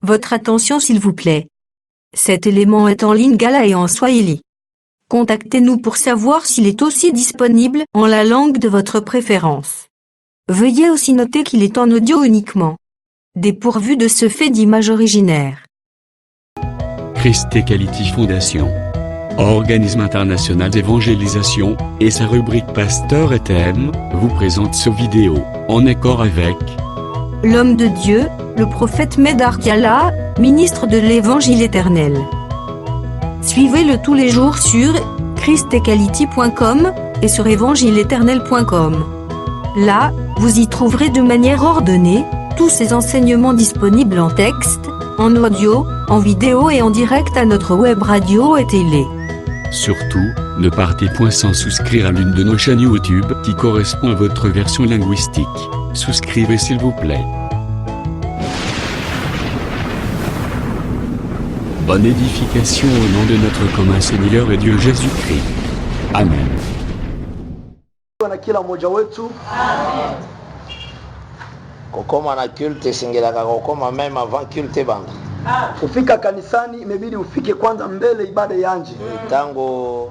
Votre attention s'il vous plaît. Cet élément est en lingala et en swahili. Contactez-nous pour savoir s'il est aussi disponible en la langue de votre préférence. Veuillez aussi noter qu'il est en audio uniquement. Dépourvu de ce fait d'image originaire. Christ Equality Foundation, organisme international d'évangélisation, et sa rubrique Pasteur et Thème, vous présente ce vidéo, en accord avec l'homme de Dieu, le prophète Medar Kiala, ministre de l'Évangile éternel. Suivez-le tous les jours sur christequality.com et sur évangileéternel.com. Là, vous y trouverez de manière ordonnée tous ces enseignements disponibles en texte, en audio, en vidéo et en direct à notre web radio et télé. Surtout, ne partez point sans souscrire à l'une de nos chaînes YouTube qui correspond à votre version linguistique. Souscrivez s'il vous plaît. Bonne édification au nom de notre commun Seigneur et Dieu Jésus-Christ. Amen. Na kila mmoja wetu. Amen. Kokoma na culte singelaka kokoma meme avant culte banda. Kufika kanisani imebidi ufike kwanza mbele ibada yanje. Tango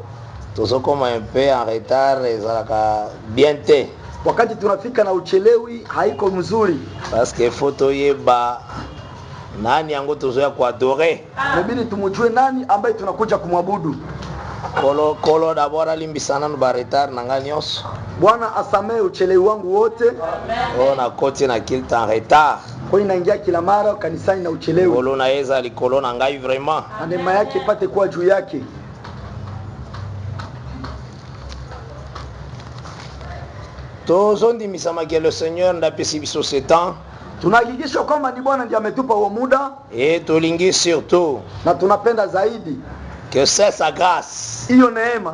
tuzokoma un peu en retard ezalaka bien te. Wakati tunafika na uchelewi haiko mzuri. Parce que photo yeba nani yango tuzoya kuadore. Imebidi tumujue nani ambaye tunakuja kumwabudu. Kolo d'abord alimbisana no retard nanga nyonso. Bwana asamee uchelewi wangu wote. Amen. Na koti na kilta en retard. Kwa inaingia kila mara kanisani na uchelewi. Kolo na eza likolo na ngai vraiment. Na neema yake pate kuwa juu yake. Tozondi misama que le Seigneur ndapesi biso ce temps. Tunahakikisha kwamba ni Bwana ndiye ametupa huo muda. Et tolingi surtout. Na tunapenda zaidi que c'est sa grâce. Hiyo neema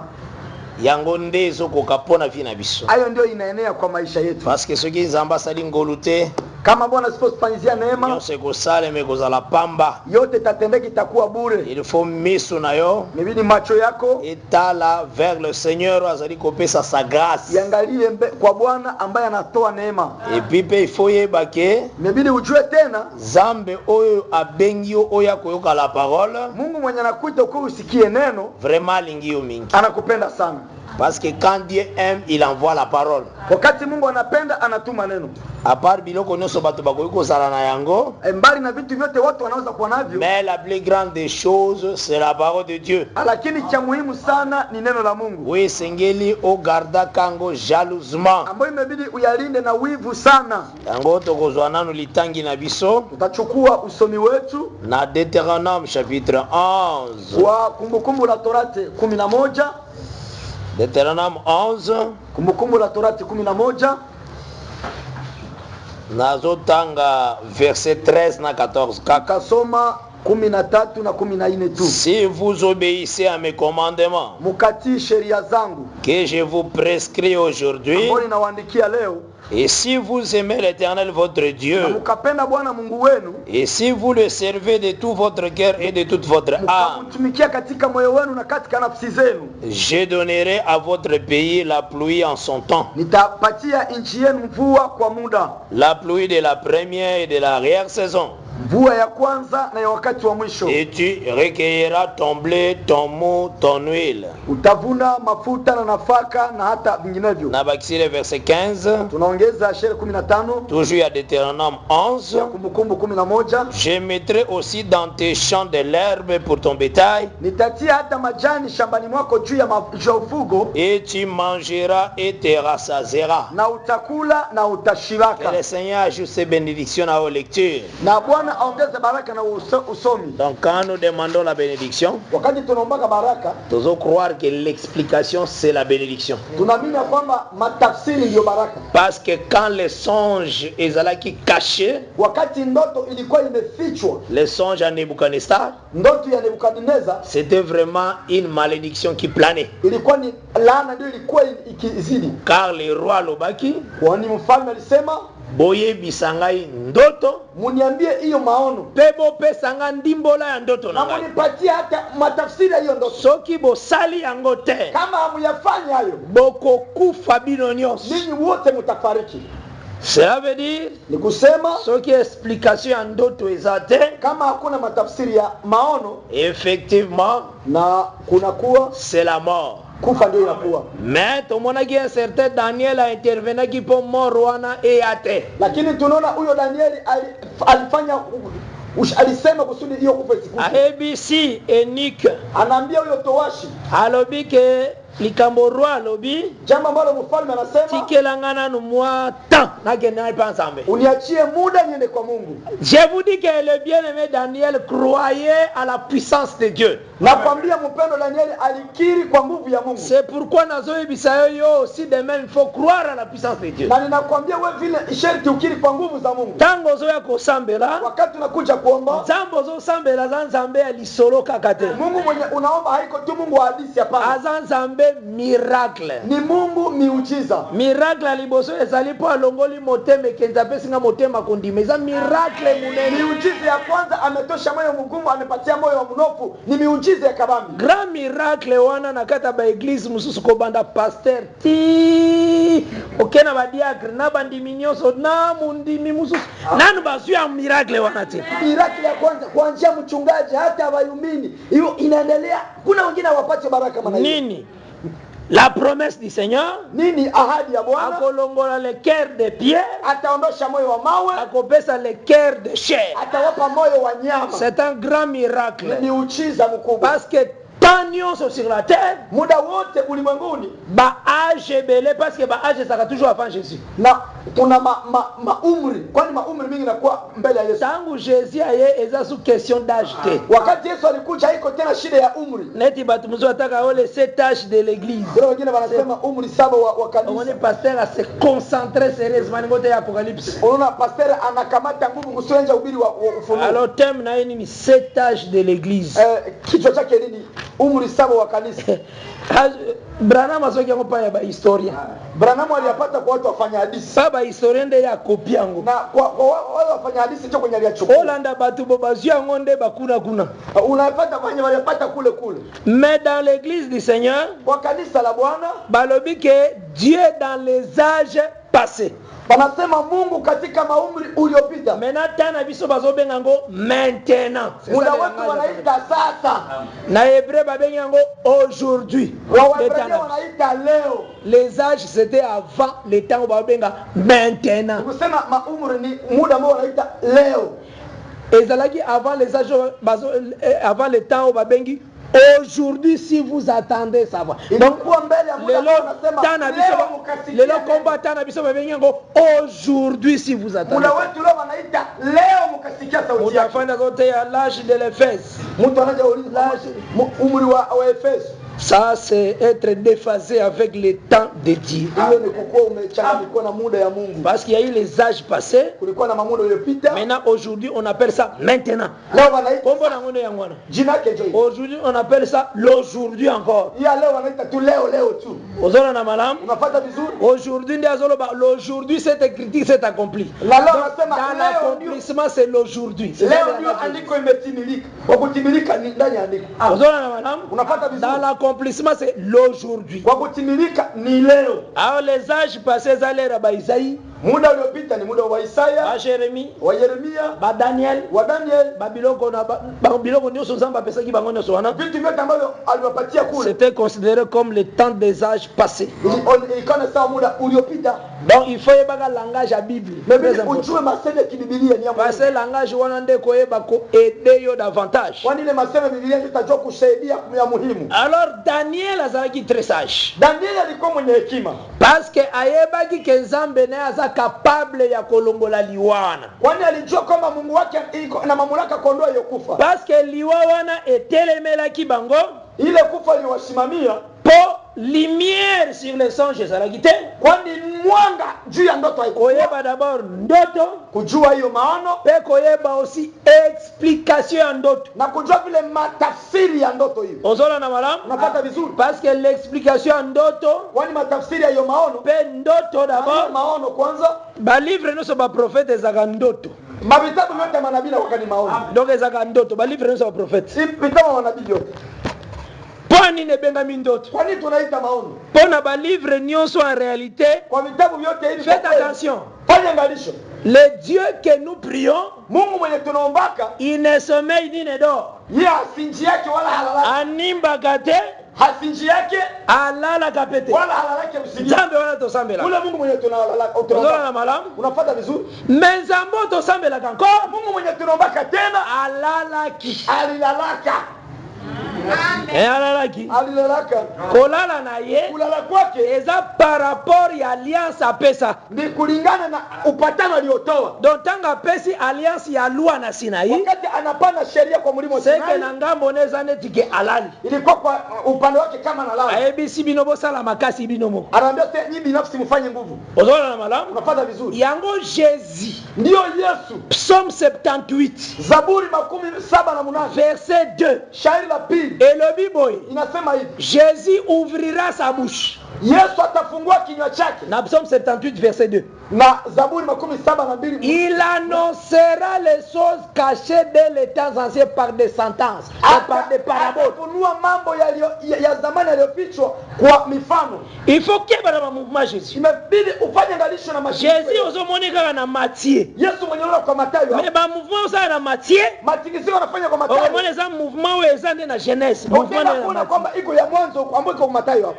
yango ndezo kokapona vi na biso. Hayo ndio inaenea kwa maisha yetu. Parce que ceux qui nzamba sali ngolute kama Bwana sipofanyizia neema yose kusale mekozala pamba yote tatendeki itakuwa bure. Il faut miso na yo mibidi macho yako etala vers le Seigneur azali kopesa sa grâce. Yangalie kwa Bwana ambaye anatoa neema. Et puis pe ifoye bake mibidi ujue tena Zambe oyo abengi oya koyoka la parole. Mungu mwenye anakuita uko usikie neno vraiment lingio mingi. Anakupenda sana. Parce que quand Dieu aime, il envoie la parole. Wakati Mungu anapenda anatuma neno. A part biloko nyonso bato bakoyiko sala na yango. Mbali na vitu vyote watu wanaweza kuwa navyo. Mais la plus grande des choses c'est la parole de Dieu. Lakini cha muhimu sana ni neno la Mungu. Oui, sengeli o garda kango jalousement. Ambayo imebidi uyalinde na wivu sana. Yango tokozwa nanu litangi na biso. Tutachukua usomi wetu na Deutéronome chapitre 11. Kwa kumbukumbu la Torati 11. Deutéronome 11. Kumbukumbu la Torati 11. Nazotanga verset 13 na 14. Kakasoma 13 na 14 tu. Si vous obéissez à mes commandements, mukati sheria zangu que je vous prescris aujourd'hui, amboni nawaandikia leo, et si vous aimez l'Éternel votre Dieu, mukapenda Bwana Mungu wenu, et si vous le servez de tout votre cœur et de toute votre âme, mtumikia katika moyo wenu na katika nafsi zenu, je donnerai à votre pays la pluie en son temps, nitapatia nchi yenu mvua kwa muda, la pluie de la première et de l'arrière saison, mvua ya kwanza na ya wakati wa mwisho. Et tu recueilleras ton blé, ton mou, ton huile. Utavuna mafuta na nafaka na hata vinginevyo. Na bakisile verset 15. Tunaongeza Shere 15. Toujours à Deutéronome 11. Kumbukumbu 11. Je mettrai aussi dans tes champs de l'herbe pour ton bétail. Nitatia hata majani shambani mwako juu ya ufugo. Et tu mangeras et te rassasieras. Na utakula na utashibaka. Que le Seigneur ajoute ses bénédictions à vos lectures. Na Bwana aongeze baraka na usomi. Donc quand nous demandons la bénédiction, wakati tunaomba baraka, nous devons croire que l'explication c'est la bénédiction. Tunaamini kwamba matafsiri ndio baraka. Parce que quand les songes ezalaki cachés, wakati ndoto ilikuwa imefichwa, les songes à Nebuchadnezzar, ndoto ya Nebukadneza, c'était vraiment une malédiction qui planait. Ilikuwa ni laana ndio ilikuwa ikizidi. Car le roi Lobaki, kwani mfalme alisema, boye bisangai ndoto, muniambie hiyo maono, pebo pesanga ndimbola ya ndoto na ngai, munipatie hata matafsiri ya hiyo ndoto. Soki bosali yango te, kama hamuyafanya hayo, boko kufa bino nyonso. Ninyi wote mtafariki. Cela veut dire Ni kusema ce qui est explication en ndoto ezate, kama hakuna matafsiri ya maono effectivement na kunakuwa c'est la mort. kufa ndio inakuwa. Mais tomonaki un certain Daniel a intervenaki pour mort wana eyate. Lakini tunaona huyo Danieli alifanya alisema kusudi hiyo kufa isikufe. ABC Enik Anaambia huyo towashi alobi ke likambo roi alobi jambo ambalo mfalme anasema tikelangana no mwa temps na gena pas ensemble. Uniachie muda niende kwa Mungu. Je vous dis que le bien-aimé Daniel croyait à la puissance de Dieu. Nakwambia mpendo Danieli alikiri kwa nguvu ya Mungu. C'est pourquoi nazoebisa yo aussi demain il faut croire à la puissance de Dieu. Na ninakwambia wewe vile sharti ukiri kwa nguvu za Mungu. Tango zo ya kosambela Wakati unakuja kuomba zambo zo sambela zanzambe alisolo kakate. Mungu mwenye unaomba haiko tu Mungu wa hadithi hapana. Azanzambe miracle. Ni Mungu miujiza. Miracle aliboso ezali po alongoli motema kenza pesinga motema kondima. Miracle munene. Miujiza ya kwanza ametosha moyo mgumu amepatia moyo wa mnofu. Ni miujiza ya kabambi. Grand miracle wana nakata ba église mususu ko banda pasteur ti okena ba diacre na bandimi nyonso na mundimi mususu nanu basu ya miracle wana ti. Miracle ya kwanza kuanzia mchungaji hata wayumini. Hiyo inaendelea. Kuna wengine wapate baraka maana nini? La promesse du Seigneur, nini ahadi ya Bwana? akolongola le cœur de pierre, Ataondosha moyo wa mawe, akopesa le cœur de chair. atawapa moyo wa nyama. C'est un grand miracle. Ni uchiza mkubwa. Parce que tant nyonso sur la terre, Muda wote ulimwenguni ba âge belé parce que ba âge ça toujours avant Jésus. na kuna maumri, kwani maumri mingi nakuwa mbele ya Yesu. Tangu Jésus aye eza sous question d'âge te. Wakati Yesu alikuja haiko tena shida ya umri. Neti batu muzo ataka ole 7 âges de l'église. Kuna wengine wanasema umri 7 wa On kanisa. est pasteur à se concentrer sérieusement ngote ya Apocalypse. Unaona pastor anakamata nguvu kusienja ubiri wa ufunuo. Alors thème na ni 7 âges de l'église. Kichwa chake nini? Umri 7 wa kanisa. Branham azoki yango pa ya ba historien. Branham aliyapata kwa watu wafanya hadithi. Baba historien nde ya kopi yango. Na kwa wale wafanya hadithi ndio kwenye aliyachukua. Olanda batu bo bazu yango nde bakuna kuna. Unapata kwenye walipata kule kule. Mais dans l'église du Seigneur, Kwa kanisa la Bwana balobi que Dieu dans les âges passés. wanasema Mungu katika maumri uliopita. Maintenant tana biso bazobenga ngo maintenant. Muda wetu wanaita sasa. Na hébreu babenga yango aujourd'hui. Waebrania wanaita leo. Les âges c'était avant le temps babenga maintenant. Kusema maumri ni muda ambao wanaita leo. Ezalaki avant les âges avant le temps babengi aujourd'hui si vous attendez ça va. Donc lelo combat tana biso babengi ngo aujourd'hui si vous attendez. Muda wetu leo wanaita leo mkasikia sauti yake. Utafanya zote ya l'âge de l'Éphèse. Mtu anaja uliza umri wa Efeso. Ça c'est être déphasé avec le temps de Dieu. Hiyo ni kukua umechanganyika na muda ya Mungu. Parce qu'il y a eu les âges passés. Kulikuwa na mamuda uliopita. Maintenant aujourd'hui on appelle ça maintenant. Leo wanaita kombo na ngone ya ngwana. Jina yake ndio. Aujourd'hui on appelle ça l'aujourd'hui encore. Ya leo wanaita tu leo tu. Ozona na malamu. Unapata vizuri? Aujourd'hui ndio azolo ba l'aujourd'hui cette critique c'est accompli. La leo nasema dans l'accomplissement c'est l'aujourd'hui. Leo ndio andiko imetimilika. Kwa kutimilika ni ndani ya andiko. Ozona na malamu. Unapata vizuri? Dans l'accomplissement c'est l'aujourd'hui. Kwa kutimilika ni leo. Alors les âges passés zalera ba Isaïe. Muda uliopita ni muda wa Isaya, ba Jeremie, wa Yeremia, ba Daniel, wa Daniel, Babiloko na Babiloko nyoso Nzamba pesaki bango nyoso wana. Vitu vyote ambavyo aliwapatia kule. C'était considéré comme le temps des âges passés. Ilikuwa sawa muda uliopita. Donc il faut yeba langage à Bible. Mais ujue maseme ya Biblia ni ya parce que langage wana nde ko yeba ko aider yo davantage. Kwani ile maseme Biblia itajua kusaidia ya muhimu. Alors Daniel azalaki très sage. Daniel alikuwa mwenye hekima. Parce que ayebaki ke Nzambe naye aza capable ya kolongola liwana. Kwani alijua kwamba Mungu wake na mamlaka kuondoa hiyo kufa. Parce que liwa wana etelemelaki bango. Ile kufa iliwasimamia po lumière sur les songes ezalaki te. Kwani mwanga juu ya ndoto haikuwa. Koyeba d'abord ndoto, kujua hiyo maono, pe koyeba aussi explication ya ndoto, na kujua vile matafsiri ya ndoto hiyo. Ozola na malamu? Unapata vizuri? Parce que l'explication ya ndoto, kwani matafsiri ya hiyo maono, pe ndoto d'abord, maono kwanza, ba livre noso ba prophète ezaka ndoto. Mavitabu yote ya manabii na wakani maono. Donc ezaka ndoto, ba livre noso ba prophète. Vitabu ya manabii yote. Pwani nebenga mindoto. Kwani tunaita maono? Pona ba livre nyonso en réalité. Kwa vitabu vyote hivi. Faites attention. fanya ngalisho. Le Dieu que nous prions, Mungu mwenye tunaombaka, il ne sommeille ni ne dort. yeye hasinji yake wala halalaki. Animba gate, Hasinji yake alala kapete. wala halalaki usingi. Jambe wana tosambela. Ule Mungu mwenye tunaolalaka, Unaona na malamu? unafuata vizuri. Menzambo tosambela encore. Mungu mwenye tunaombaka tena Alalaki. alilalaka. Alalaki. Alilalaka. Kolala na ye. Kulala kwake Eza par rapport ya alliance a pesa. ni kulingana na upatano aliotoa. Donc tanga pesi alliance ya loi na Sinai. Wakati anapana sheria kwa mlima Seke Sinai, na ngambo neza netike alali. ilikuwa kwa upande wake kama na lala. ABC binobo sala makasi binomo. Anaambia sasa nyinyi binafsi mfanye nguvu. Ozola na malamu. Unafuata vizuri. Yango Jésus. Ndio Yesu. Psaume 78. Zaburi 78 Verset 2. shairi la pili Et le Bible, inasema hivi, Jésus ouvrira sa bouche. Yesu atafungua kinywa chake. Na Psaume 78 verset 2. Na Zaburi 72 Il annoncera les choses cachées dès les temps anciens par des sentences et par des paraboles. atafunua mambo ya zamani yaliyofichwa kwa mifano. Il faut qu'il y ait un mouvement Jésus. Imebidi ufanye ngalisho na mashirika. Jésus ozomonika na Matthieu. Yesu mwenye roho kwa Mathayo. Mais ba mouvement ça na Matthieu. Matikisio wanafanya kwa Mathayo. Okomone za mouvement we ezande na Genèse. Mouvement na Unaona kwamba iko ya mwanzo ambayo iko kwa Mathayo hapo.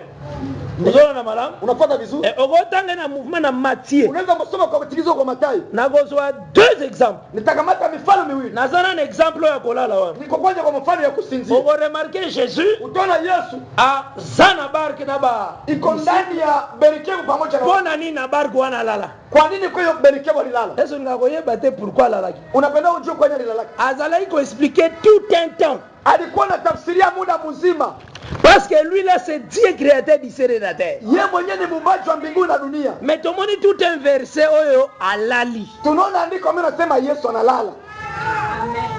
Unaona na malamu? Unafuata vizuri? Ogotanga na mouvement na Matthieu. Unaweza kusoma kwa matikisio kwa Mathayo. Na gozwa deux exemples. Nitakamata mifano miwili. Nazana un exemple ya kolala wa. Niko kwanza kwa mfano ya kusinzia. Ogo remarquer Jésus Utaona Yesu a zana barke na ba. iko ndani ya berikebu pamoja na Bona nini na barke wana lala. Kwa nini kwa hiyo berikebu alilala? Yesu ngakoyeba te pourquoi lala ki. Unapenda ujue kwa nini alilala? Azala iko expliquer tout un temps. Alikuwa na tafsiria muda mzima. Parce que lui là c'est Dieu créateur du ciel et de la terre. Yeye mwenyewe ni muumbaji wa mbinguni na dunia. Mais tomoni tout un verset oyo alali. Tunaona andiko mimi nasema Yesu analala.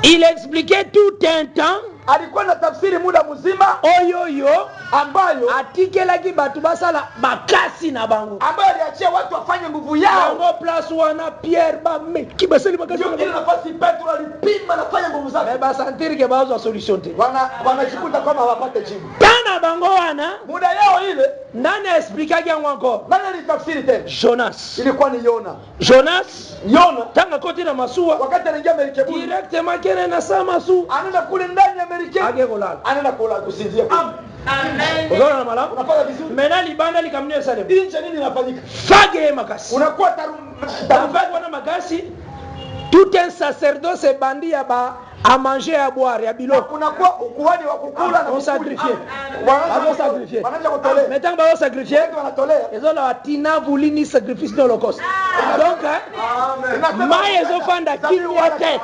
Il expliquait tout un temps. Alikuwa na tafsiri muda mzima Oyo ambayo atikelaki batu basala makasi na bango. ambayo aliachia watu wafanye nguvu yao. Bango place wana Pierre ba meki basali makasi. Ndio ile nafasi Petro alipima nafanya nguvu zake. Mais ba sentir que bazo solution te. Wanajikuta kama hawapate jibu. Tana bango wana Muda yao ile nani expliquait yango encore? nani alitafsiri tena? Jonas. Ilikuwa ni Yona. Yona tanga koti na masua Wakati anaingia merikebu directement kene na sama masu. anaenda kule ndani ya merikebu. Age kolala. Anaenda kula kusinzia. Unaona na malamu? Unafanya vizuri. Mena libanda likamnyo Yerusalemu. Nje nini inafanyika? Fage makasi. Unakuwa Fage wana makasi. Tout un sacerdoce bandi ya ba à manger à boire ya biloko. Unakuwa ukuhani wa kukula na on sacrifier. Wanaanza sacrifier. Wanaanza kutolea. Mettons ba sacrifier. Wanatolea. Ezo la tina vulini sacrifice dans l'Holocauste. Donc mais ezo fanda kimya te.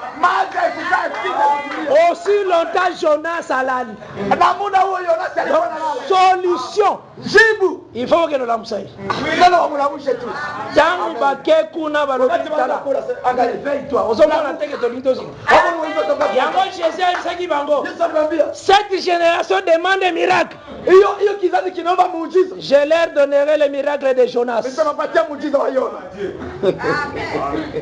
Aussi longtemps Jonas alali. Na muda huo Jonas alikuwa analala. Solution. Jibu. Il faut que nous l'amsai. Ndio wamlamushe tu. Tangu bake kuna balobi tala. Angalia toi. Ozomona teke to lintozi. Yango Jésus alisaki bango. Yesu alimwambia, cette génération demande des miracles. hiyo kizazi kinaomba muujiza. Je leur donnerai les miracles de Jonas. Nitawapatia muujiza wa Yona.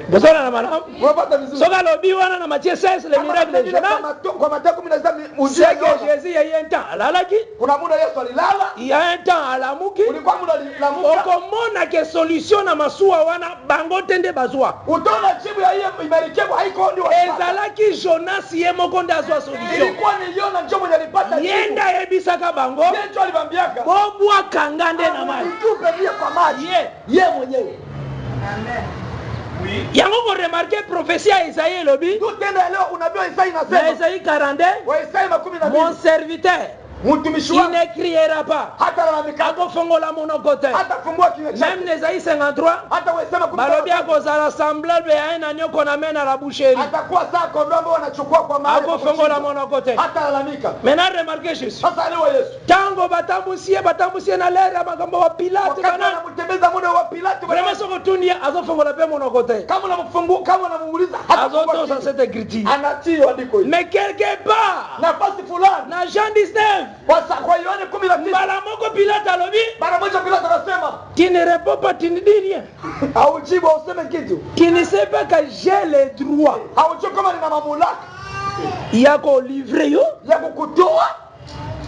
Bozona na malamu. Unapata vizuri. Soka lobi wana na Matthieu 16 les miracles de Jonas. Kwa Mathayo 16 muujiza C'est que Jésus il y a un temps alalaki. Kuna muda Yesu alilala. Il y a un temps alamuki. Ulikuwa muda alilamuka. Okomona ke solution na masuwa wana bango tende bazwa. Utaona jibu ya hiyo imerikebu haiko ndio. Ezalaki Jonas ye moko ndazwa solution. Ilikuwa ni Yona ndio mwenye alipata jibu. Yenda yebisaka bango. Yeye ndio alimwambiaka. Bobwa kangande na maji. Tupe pia kwa maji. Yeye mwenyewe. Yango ko remarquer prophétie ya Isaïe lobi. Tutenda leo unabii wa Isaia inasema. Isaïe 42. Wa Isaia 12. Mon serviteur Mtumishi il wangu ne criera pas. hata lalamika. Akofongola monoko te. Hata fungua kinywa chake. Même Isaïe 53. Hata wesema Balobi akozala semblable ya un agneau qu'on amène à la boucherie. atakuwa saa kondoo ambao wanachukua kwa mahali. Akofongola monoko te. Hata lalamika. Maintenant remarquez Jésus. Sasa leo Yesu. Tango batambusie na lera makambo wa Pilate Wakati kana. anamtembeza muda wa Pilato. Vraiment soko tunia azofongola pe monoko te. Kama unamfungua kama unamuuliza hata Azotosa cette écriture. anatii andiko hili. Mais quelque part Nafasi fulani. na Jean 19. Kwa Yohane 19. Bala moko Pilate alobi. Mara moja Pilato anasema, Tu ne réponds pas, tu ne dis rien. haujibu useme kitu. Tu ne sais pas que j'ai le droit. Haujui kama nina mamlaka Ya ko livrer yo. ya kukutoa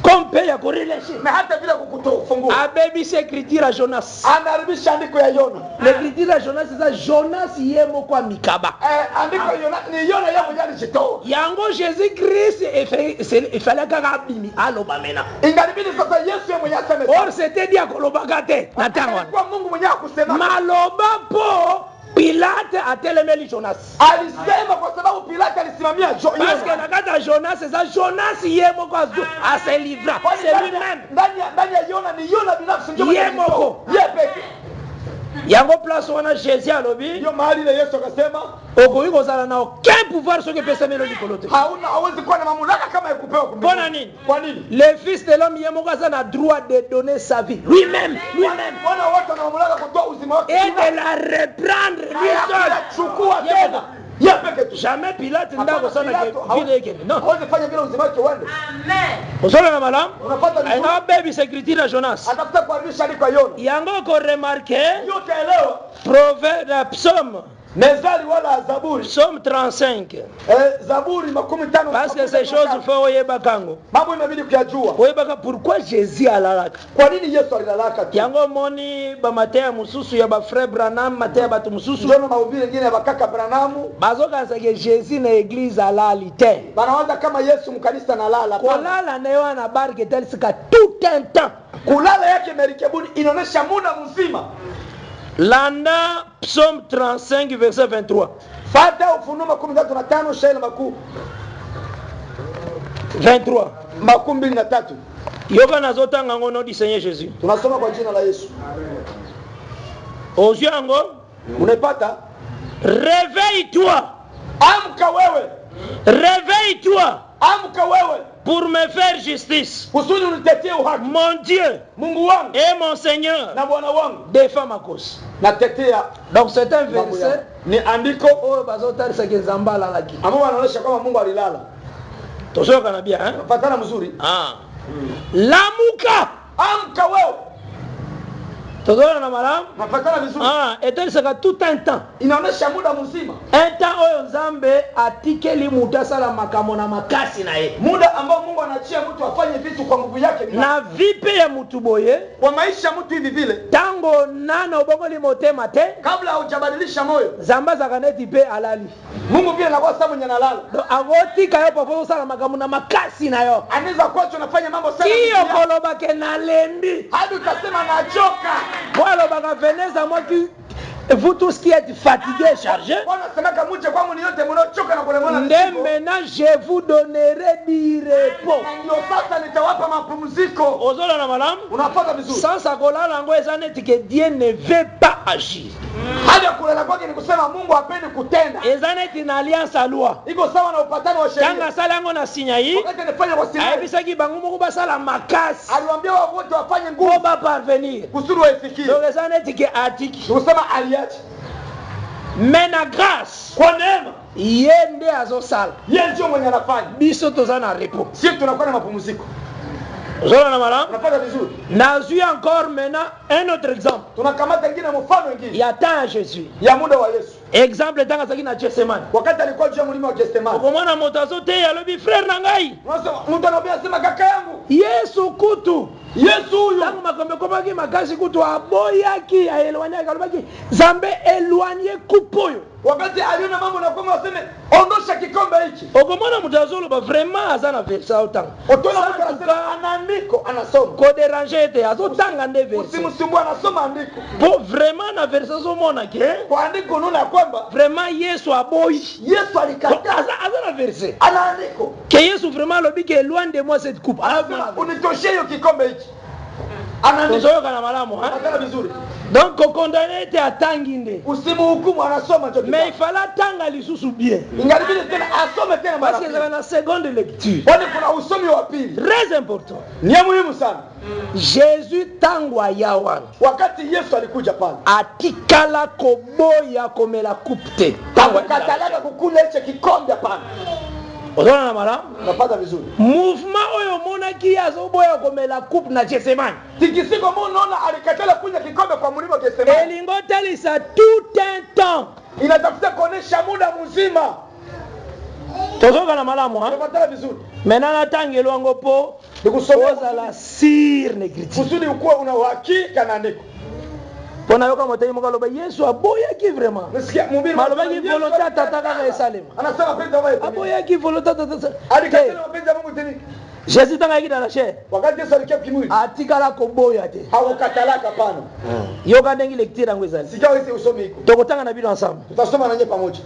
comme paye ya corrélation. na hata bila kukutofungua Abebisa écriture à Jonas. anaharibisha andiko ya Yona. L'écriture à Jonas c'est ça, Jonas yemo kwa mikaba. Andiko ya Yona ni Yona yeye mwenyewe alijitoa. Yango Jésus Christ il fallait qu'abimi aloba mena. Ingalibidi sasa Yesu yeye mwenyewe aseme. Or c'était dit akolobaka te na tango. Kwa Mungu mwenyewe akusema. Maloba po Pilate atelemeli Jonas. Alisema kwa sababu Pilate alisimamia Yona. Parce que nakata Jonas c'est ça, Jonas yemo kwa à se livrer. C'est lui-même. Ndani ya Yona ni Yona binafsi ndio Yemoko. Yeye peke. Yango place wana Jésus alobi. Ndio mahali ile Yesu akasema Okoyi kozala na aucun pouvoir sur que personne ne likolote. hawezi kuwa na mamlaka kama ikupewa kumbe. Bona nini? Kwa nini? Le fils de l'homme yemoko a droit de donner sa vie lui-même. Wana wote wana mamlaka kutoa uzima wake. Et de la reprendre lui seul. Chukua tena. Yeye peke tu. Jamais Pilate ndako sana ke vile yake. Non. Hawezi fanya vile uzima wake uende. Osolo na malam. Unapata ni. Aina baby secrétaire Jonas. Atafuta kuharibisha andiko ya Yona. Yango ko remarquer. Ndio kaelewa. Proverbe psaume. Mezali wala Zaburi. Psaume 35. Zaburi 15. Parce que ces choses faut oyeba kango. Mambo imebidi kuyajua. Oyeba pourquoi Jésus alalaka. Kwa nini Yesu alilalaka tu? Yango moni ba matea mususu ya ba frère Branham matea batu mususu. Ndio mahubiri mengine ya bakaka Branamu. Bazoka sake Jésus na église alali te. Banawaza kama Yesu mkanisa na lala. Kulala nayo ana barke tel sika tout un temps. Kulala yake merikebuni inaonesha muda mzima. Landa Psaume 35 verset 23. Fata Ufunuo 13 shairi makuu 23. Makuu 23. Yoka nazotanga ngono di Seigneur Jésus. Tunasoma kwa jina la Yesu. Aux yeux yango Unaipata? Réveille-toi. Amka wewe. Réveille-toi. Amka wewe. Pour me faire justice. Kusudi unitetee uhaki. Mon Dieu. Mungu wangu. Et mon Seigneur. Na Bwana wangu. Défends ma cause. Natetea. Donc c'est un verset. Ni andiko Oh bazotari sake zambala laki. ambao wanaonyesha kama Mungu alilala. Tosoka na bien hein? Patana mzuri. Ah. Lamuka. Amka wewe. Tozola na malam. Napatana vizuri. Ah, etel saka tout un temps. Inaonesha muda mzima. Un temps oyo Nzambe atikeli muta sala makambo na makasi na ye. Muda ambao Mungu anachia mtu afanye vitu kwa nguvu yake Na vipe ya mutu boye. kwa maisha mtu hivi vile. Tango nana obongoli motema te. Kabla hujabadilisha moyo. Zamba zakaneti pe alali. Mungu vile anakuwa sababu nyanalala. Do agotika yo pafo sala makambo na makasi na yo. Anaweza kuacha unafanya mambo sana. Kiyo koloba ke nalembi. Hadi ukasema nachoka. Voilà, bah, venez à moi qui vous tous qui êtes fatigués, chargés. Maintenant, je vous donnerai du repos. Ozola na malam. Sans akola lango ezaneti que Dieu ne veut pas agir. Ezaneti na alliance à loi. Kanga sala yango na sinyai. Aibisaki bango moko basala makasi. Pour ba parvenir. Donc ezaneti que atiki. Mais na grâce. Yende azosala. Biso tozana repos. Zola na malam. Nazui encore maintenant un autre exemple. Il y a tant Jésus. Exemple tanga saki na Gethsemane. Wakati alikuwa juu ya mlima wa Gethsemane. Ukomona motazo te alobi frère na ngai. Mtu anambia sema kaka yangu. Yesu kutu. Yesu huyu. Tangu makombe komaki makasi kutu aboyaki aelwanyaki alobaki Zambe elwanye kupoyo. Wakati aliona mambo na kwamba waseme ondosha kikombe hiki. Ukomona mutazo lo ba vraiment azana versa utanga. Otona mtu anasema anaandiko anasoma. Ko déranger te azotanga nde versa. Usimsumbue anasoma andiko. Bo vraiment na versa zo mona ke. Kwa andiko unaona kwamba Vraiment Yesu aboyi. Yesu alikataa. Azana verset. Anaandiko. Que Yesu vraiment lobi que loin de moi cette coupe. Unitoshie hiyo kikombe hiki. Anaandiko kana malamu hein. Anataka vizuri. Donc condamné te atangi nde. Usimuhukumu anasoma hicho kitabu. Mais il fallait tanga lisusu bien. Ingalibidi tena asome tena mara. Parce que c'est la seconde lecture. Kwani kuna usomi wa pili. Très important. Ni muhimu sana. Jésus tangwa yawan. Wakati Yesu alikuja pale. Atikala koboya komela coupe te. Tangwa katalaka kukula hicho kikombe hapana. Ozona na mala? Unapata vizuri. Mouvement oyo monaki azoboya komela coupe na Gethsemane. Tikisiko mbona unaona alikatala kunywa kikombe kwa mlima wa Gethsemane. Elingo talisa tout un temps. Inatafuta kuonesha muda mzima. tozoka na malamu ha Tunafuatana vizuri. maintenant natangelo yango po Nikusomea ozala sir négritude kusudi ukuwe una uhakika na andiko. pona yoka motei mokaloba Yesu aboyaki vraiment Nasikia mhubiri malobaki volonté atata kaka esalema anasema mapenzi ya Mungu. aboyaki volonté atata Alikasema mapenzi ya Mungu tini. Jésus tangaki dans la chair Wakati Yesu alikia kimwili. atikala koboya te Haukatalaka pana. yoka ndenge lecture yango ezali Sikia wewe usome iko. tokotanga na bino ensemble Tutasoma na nyie pamoja.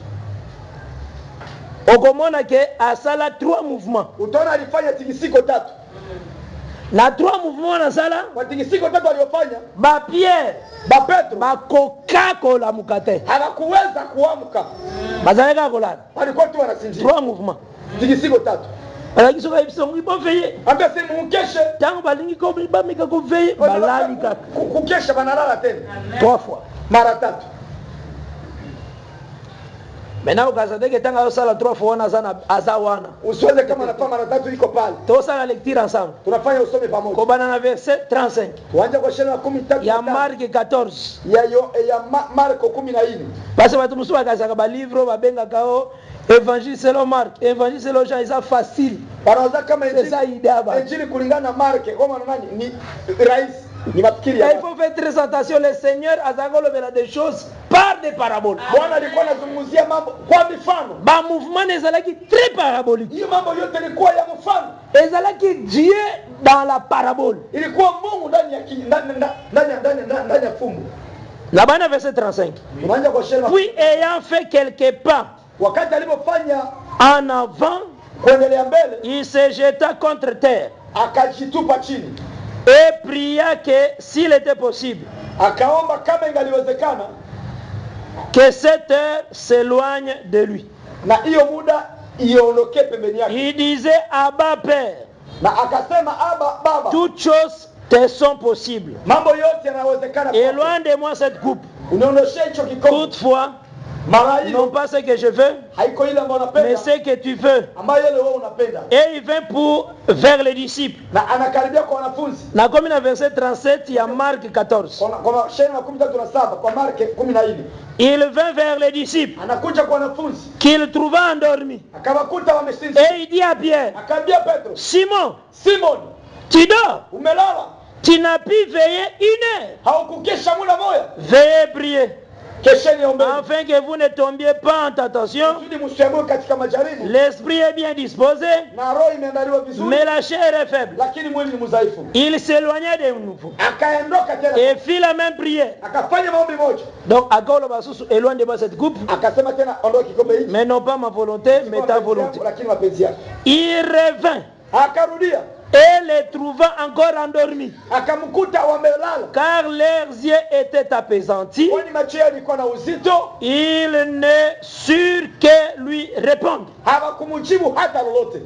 okomona ke asala 3 mouvements Utaona alifanya tikisiko 3. na 3 mouvements nasala Kwa tikisiko 3 aliyofanya, ba Pierre ba Petro bakoka kolamuka te hawakuweza kuamka. bazalaka kolala Walikuwa tu wanasinzia. 3 mouvements Tikisiko 3. bazalaki soki ayebisongo boveye Ambia sema mukeshe. ntango balingi bamika koveye balali kaka Kukesha banalala tena 3 fois mara 3. maintenant okaza teke ntango azosala 3 fois wana aza wana Usiweze kama anafanya mara 3 iko pale. tosala lecture ensemble Tunafanya usome pamoja. kobana na verset 35 Tuanze kwa shena 13 ya Mark 14 ya Marko 14. parce bato mosusu bakazaka balivre babengaka o évangile selon Marc évangile selon Jean eza facile Wanawaza kama eza idea ba injili kulingana na Marko kama nani ni rahisi. Ni mafikiri il ya. faut faire très attention le Seigneur azaka lobela des choses par des paraboles Bwana alikuwa anazungumzia mambo kwa mifano. ba mouvement ezalaki très parabolique Hiyo mambo yote ilikuwa ya mfano. ezalaki Dieu dans la parabole Ilikuwa Mungu ndani ya ndani ya fumbo. na bana verset 35 Tunaanza kwa shema. puis ayant fait quelques pas Wakati alipofanya en avant kuendelea mbele, il se jeta contre terre akajitupa chini. et pria que s'il était possible Akaomba kama ingaliwezekana que cette heure s'éloigne de lui. na hiyo muda iondoke pembeni yake. Il disait Abba Père, Na akasema Baba, toutes choses te sont possibles. mambo yote yanawezekana. Éloigne de moi cette coupe. Uniondoshe hicho kikombe. Toutefois, Mara non hiyo pas ce que je veux, haiko ile ambayo mais unapenda, ce que tu veux. ambayo ile wewe unapenda. Et il vint vers les disciples. Na anakaribia kwa wanafunzi. Na comme dans verset 37, il y a Marc 14. Kwa shena 13:7 kwa Marko 14. Il vint vers les disciples Anakuja kwa wanafunzi. qu'il trouva endormis. Akawakuta wamesinzia. Et il dit à Pierre, Akaambia Petro, Simon, Simon, tu dors, umelala? tu n'as pu veiller 1 heure. Haukukesha muda moja? Veillez, priez, Kesheni ombeni. afin que vous ne tombiez pas en tentation. Kusudi msianguke katika majaribu. L'esprit est bien disposé, Na roho imeandaliwa vizuri, mais la chair est faible. lakini mwili ni mdhaifu. Il s'éloignait de nouveau Akaondoka tena. et fit la même prière. Akafanya maombi moja. Donc, Akolo Basusu, éloigne de moi cette coupe, Akasema tena ondoa kikombe hiki. mais non pas ma volonté, mais ta volonté. Lakini mapenzi yake. Il revint Akarudia. et les trouva encore endormis, Akamkuta wamelala. car leurs yeux étaient apaisantis. Kwani macho yao yalikuwa na uzito. Ils ne surent que lui répondre. Hawakumjibu hata lolote.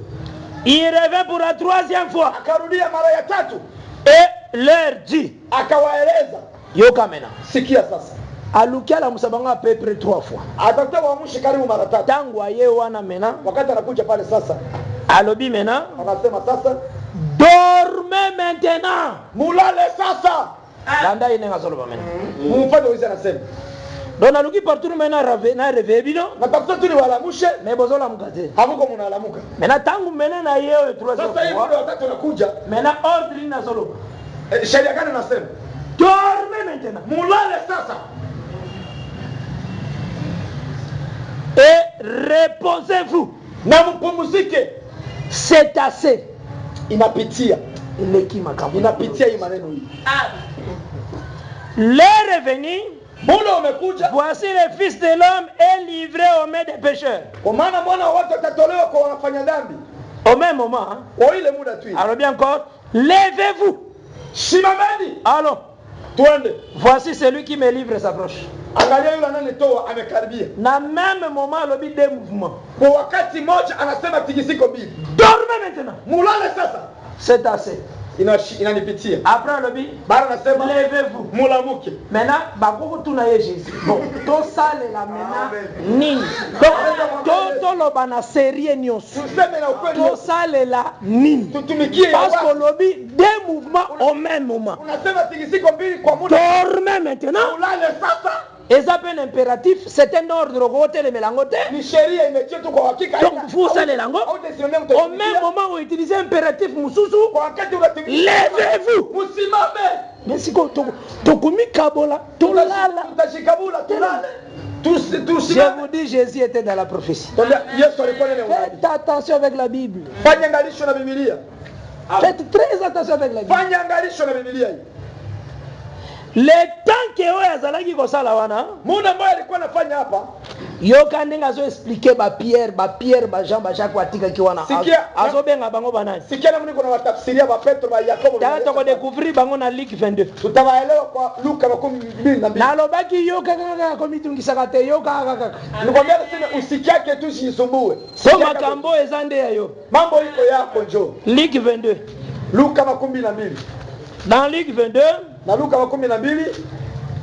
Il revint pour la 3e fois Akarudia mara ya 3 et leur dit, akawaeleza, Yokamena, sikia sasa. alukia la musabanga à peu près 3 fois. Atakuta waamshe karibu mara 3. Tangu aye wana mena, Wakati anakuja pale sasa, alobi mena, anasema sasa, dormez maintenant. mulale sasa. Landa ine ngasoloba mena. Mfanye wizi anasema. Donc aluki partout mena na reve bino, Natafuta tu niwalamushe, mais bozola mukate. hamuko mnalamuka. Mena tangu mena na yeye 3e Sasa hivi fois. ndio watatu wanakuja. Mena ordre ina soloba. Sheria gani nasema? Dormez maintenant. Mulale sasa. Et reposez-vous. Na mpumzike. C'est assez. Inapitia. Inapitia hii maneno hii. L'heure est venue. Muda umekuja. Voici le Fils de l'homme est livré aux mains des pécheurs. Kwa maana mwana wa watu atatolewa kwa wanafanya dhambi. Au même moment, hein? Kwa ile muda tu. Alors bien encore, levez-vous. Simameni. Allons. Twende. Voici celui qui me livre s'approche. Angalia yule ananitoa amekaribia. Na même moment, le but des mouvements. Kwa wakati mmoja anasema tikisiko mbili. Dormez maintenant. Mulale sasa. C'est assez. Inanipitia. Après le but, Bara anasema levez-vous. mulamuke. Maintenant, bakoko tuna ye Jésus. Bon, to sale la maintenant nini. Donc, to lo bana série nyonso. Tuseme na ukweli. To sale la nini. Tutumikie Parce que lobby deux mouvements au même moment. unasema tikisiko mbili kwa muda. Dormez maintenant. Mulale sasa. Et ça un impératif, c'est un ordre côté les mélangote. Ni sheria imetia tu kwa hakika. Donc vous ça les lango. Au même moment où utilisez impératif mususu, levez-vous. Musimame. Mais si ko tokumi kabola, tolala. Tutashikabula tulale. Je vous dis, Jésus était dans la prophétie. Faites attention avec la Bible. Faites très attention avec la Bible. Le temps que Yazalaki kosala wana, muna ambaye alikuwa anafanya hapa, yoka ndinga zo expliquer ba Pierre, ba Jean, ba Jacques watika ki wana. Azo benga bango banani. Sikia na mniko na watafsiria ba Petro ba Yakobo. Tata toko découvrir bango na Luc 22. Tutawaelewa kwa Luka 12. Na lobaki yoka kaka komitungisa te yoka kaka. Nikwambia tena usikiake tu jisumbue. Soma kambo ezande yayo. Mambo iko yako njoo. Luc 22. Luka 12. Dans Luc 22, na Luka 12,